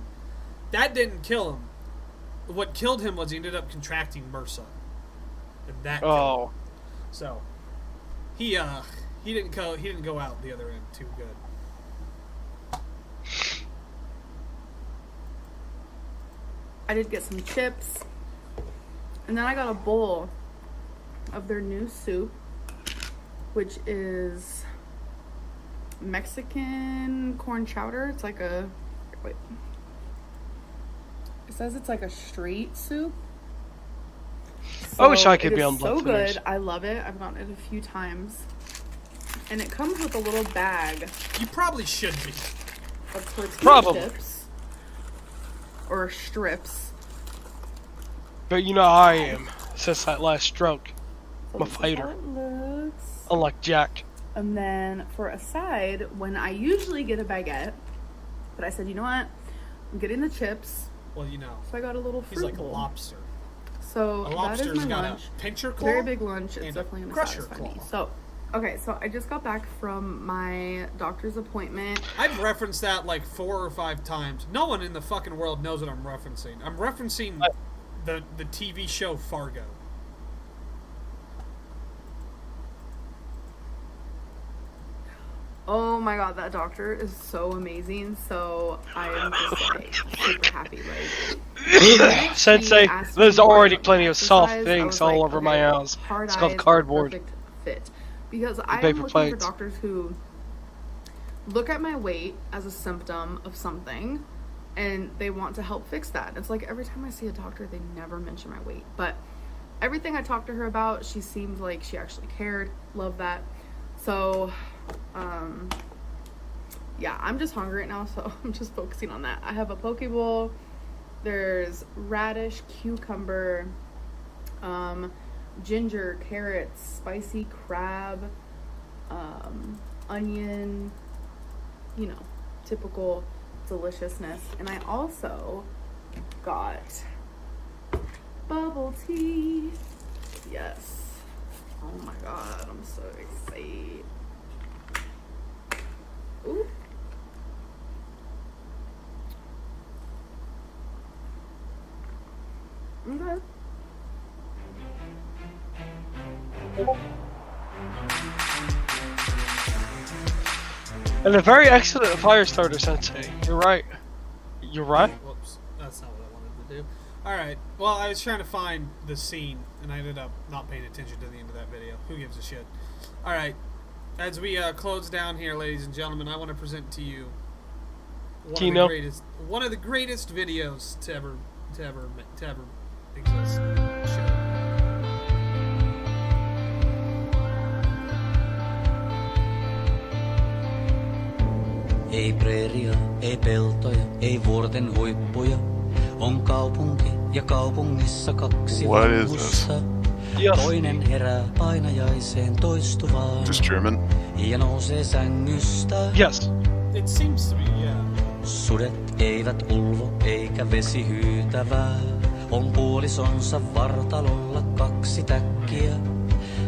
That didn't kill him. What killed him was he ended up contracting MRSA, and that killed him. So he didn't go out the other end too good. I did get some chips. And then I got a bowl of their new soup, which is Mexican corn chowder. It's like a... Wait. It says it's like a street soup. I wish I could it be is on so both of those. good. I love it. I've gotten it a few times. And it comes with a little bag You probably should be. of tortilla Probably. chips. Or strips. But you know how I am since that last stroke. So I'm a this is how fighter. it looks. Unlike Jack. And then for a side, when I usually get a baguette, but I said, you know what? I'm getting the chips. Well, you know. So I got a little fruit He's like a bowl. lobster. So A that lobster's is my got lunch. a pincher claw. Very big lunch. It's and a definitely going to crusher satisfy me. claw. So, okay, so I just got back from my doctor's appointment. I've referenced that like 4 or 5 times. No one in the fucking world knows what I'm referencing. I'm referencing the TV show Fargo. Oh my god, that doctor is so amazing. So I am just like super happy. Like, Sensei, asked there's me more already about plenty of soft exercise. I things was all like, over my okay, house. hard It's called eyes are cardboard. perfect fit. Because I am paper looking plates. for doctors who look at my weight as a symptom of something and they want to help fix that. It's like every time I see a doctor, they never mention my weight. But everything I talked to her about, she seemed like she actually cared. Love that. So, yeah, I'm just hungry right now, so I'm just focusing on that. I have a poke bowl. There's radish, cucumber, ginger, carrots, spicy crab, onion, you know, typical deliciousness. And I also got bubble tea. Yes. Oh my god, I'm so excited. Ooh. Okay. And a very excellent fire starter, Sensei. You're right. You're right. Whoops, that's not what I wanted to do. Alright, well, I was trying to find the scene, and I ended up not paying attention to the end of that video. Who gives a shit? Alright, as we close down here, ladies and gentlemen, I want to present to you one of the greatest videos to ever exist. Ei preeria, ei peltoja, ei vuorten huippuja. On kaupunki ja kaupungissa kaksi vanhusta. Toinen herää painajaiseen toistuvaan. Just German. Ja nousee sängystä. Yes. It seems to be, yeah. Sudet eivät ulvo eikä vesi hyytävää. On puolisonsa vartalolla 2 täkkiä.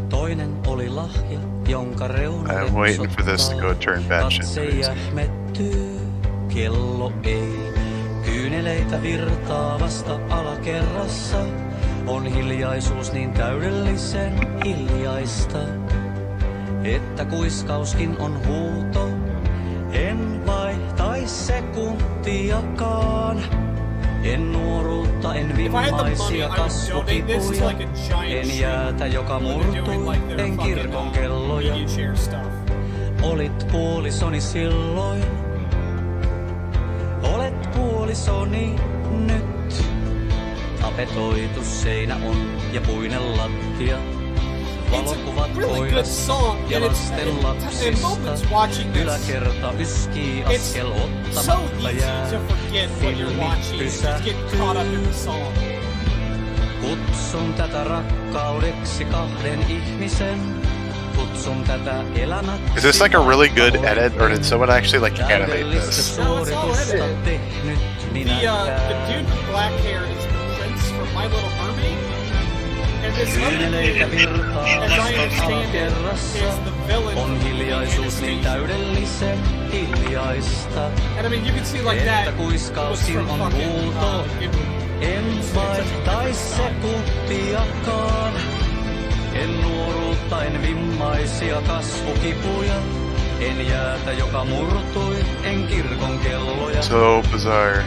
Toinen oli lahja, jonka reunalle I'm waiting for this to go turn batshit katse crazy. jähmettyy, kello ei. Kyyneleitä virtaa vasta alakerrassa. On hiljaisuus niin täydellisen hiljaista, että kuiskauskin on huuto. En vaihtais sekuntiakaan. En nuoruutta, en vimmaisia kasvukipuja. En jäätä, joka murtuu, en kirkon kelloja. Olit puolisoni silloin. Olet puolisoni nyt. Tapetoitu seinä on ja puinen lattia. Valokuvat koirasta ja lasten lapsista. Yläkerta yskii, askel ottamatta jää. Filmi pysähtyy. Kutsun tätä rakkaudeksi 2 ihmisen. Kutsun tätä elämäksi. Is this like a really good edit, or did someone actually like animate this? No, it's all edited. The dude with black hair is the prince from My Little Mermaid. And this other kid, as I understand it, is the villain on hiljaisuus niin täydellisen hiljaista. And I mean, you can see like that was from fucking En vaihtais sekuntiakaan. En nuoruutta, en vimmaisia kasvukipuja. En jäätä, joka murtui, en kirkon kelloja. So bizarre.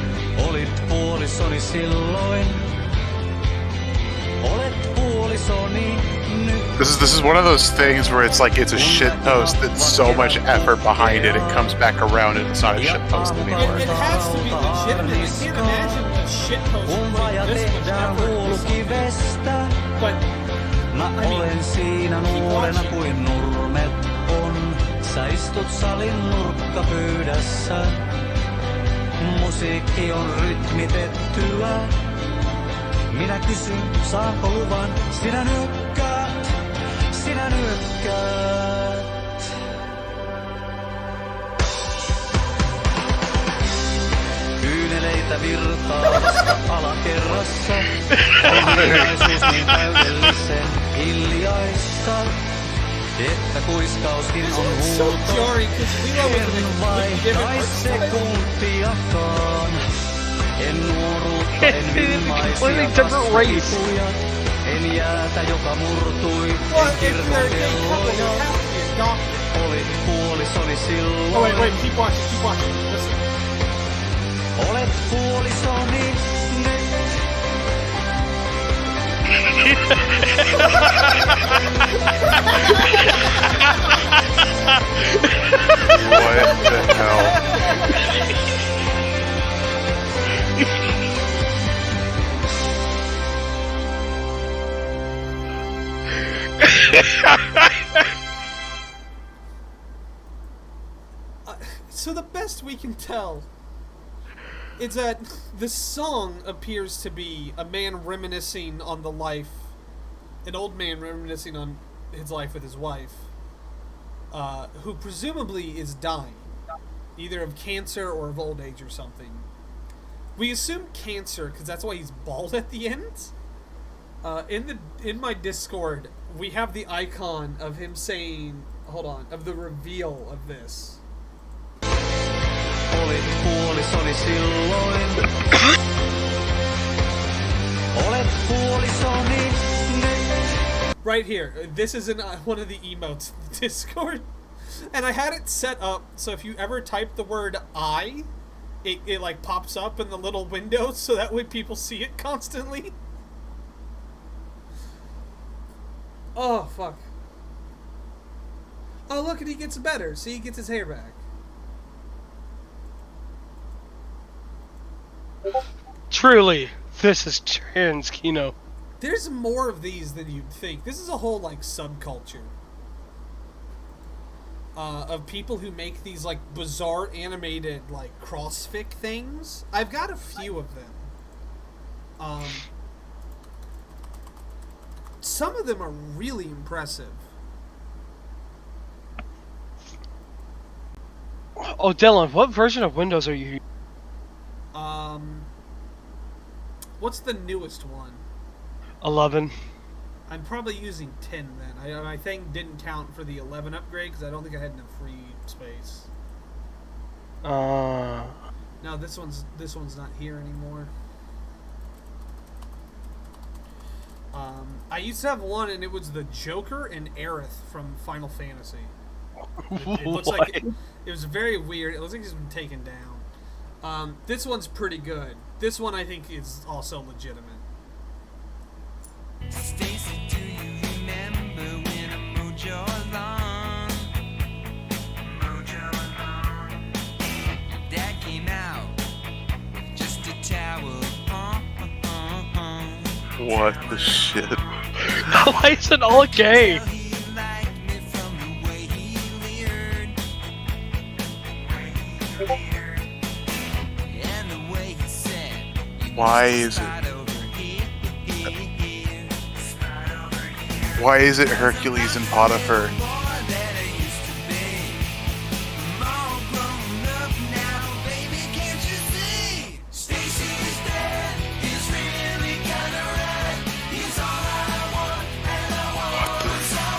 Olit puolisoni silloin. Olet puolisoni nyt. This is one of those things where it's like it's a shit post that's so much effort behind it, it comes back around and it's not a shit post anymore. It has to be legitimate. I can't imagine a shit post like this much effort. But Mä olen siinä nuorena kuin nurmet on. Sä istut salin nurkkapöydässä. Musiikki on rytmitettyä. Minä kysyn, saanko luvan? Sinä nyökkäät, sinä nyökkäät. Kyyneleitä virtaa vasta alakerrassa. Hiljaisuus niin täydellisen hiljaista, että kuiskauskin on huuto. En vaihtais sekuntiakaan. En nuoruutta, en vimmaisia kasvukipuja. En jäätä, joka murtui, en kirkon kelloja. Olit puolisoni silloin. Oh wait, keep watching, listen. Olet puolisoni nyt. What the hell? So the best we can tell is that the song appears to be a man reminiscing on the life, an old man reminiscing on his life with his wife, who presumably is dying, either of cancer or of old age or something. We assume cancer because that's why he's bald at the end. In my Discord, we have the icon of him saying, hold on, of the reveal of this. Olit puolisoni silloin. Olet puolisoni nyt. Right here. This is in one of the emotes in the Discord. And I had it set up so if you ever type the word I, it like pops up in the little window so that way people see it constantly. Oh, fuck. Oh, look, and he gets better. See, he gets his hair back. Truly, this is trans Kino. There's more of these than you'd think. This is a whole, like, subculture. Of people who make these, like, bizarre animated, like, crossfic things. I've got a few of them. Some of them are really impressive. Oh, Dylan, what version of Windows are you using? What's the newest one? 11. I'm probably using 10 then. My thing didn't count for the 11 upgrade because I don't think I had enough free space. No, this one's not here anymore. I used to have one, and it was the Joker and Aerith from Final Fantasy. It looks like it was very weird. It looks like it's been taken down. This one's pretty good. This one I think is also legitimate. Stacy, do you remember when I mowed your lawn? Dad came out with just a towel. What the shit? Why is it all gay? Why is it? Why is it Hercules and Potiphar?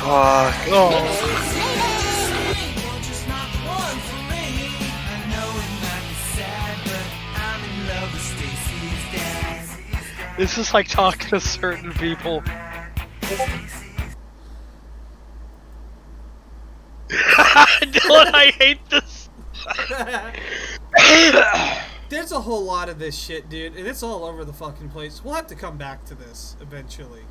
Fuck. Oh. This is like talking to certain people. Dylan, I hate this. There's a whole lot of this shit, dude, and it's all over the fucking place. We'll have to come back to this eventually.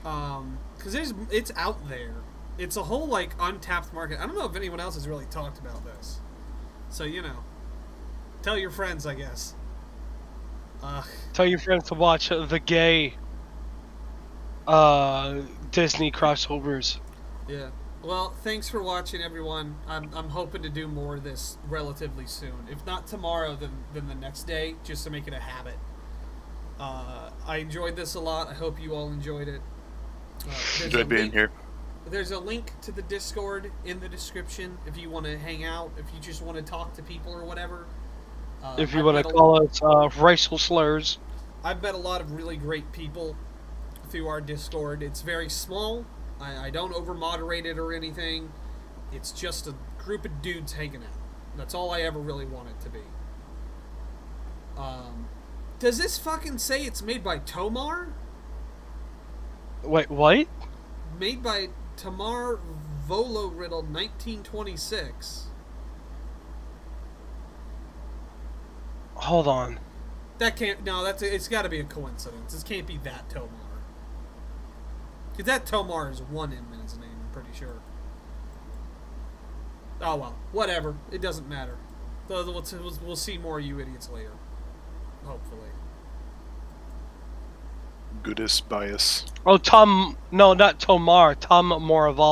Because it's out there. It's a whole, like, untapped market. I don't know if anyone else has really talked about this. So, you know. Tell your friends, I guess. Tell your friends to watch the gay Disney crossovers. Yeah. Well, thanks for watching, everyone. I'm hoping to do more of this relatively soon. If not tomorrow, then the next day, just to make it a habit. I enjoyed this a lot. I hope you all enjoyed it. Enjoyed being here. There's a link to the Discord in the description if you want to hang out, if you just want to talk to people or whatever. If you want to call us racial slurs. I've met a lot of really great people through our Discord. It's very small. I don't over-moderate it or anything. It's just a group of dudes hanging out. That's all I ever really want it to be. Does this fucking say it's made by Tomar? Wait, what? Made by Tamar Volo-Riddle, 1926. Hold on. That can't... No, it's got to be a coincidence. This can't be that Tomar. Because that Tomar is one M in his name, I'm pretty sure. Oh, well. Whatever. It doesn't matter. We'll see more of you idiots later. Hopefully. Goodest bias. Oh, Tom... No, not Tomar. Tom Moraval.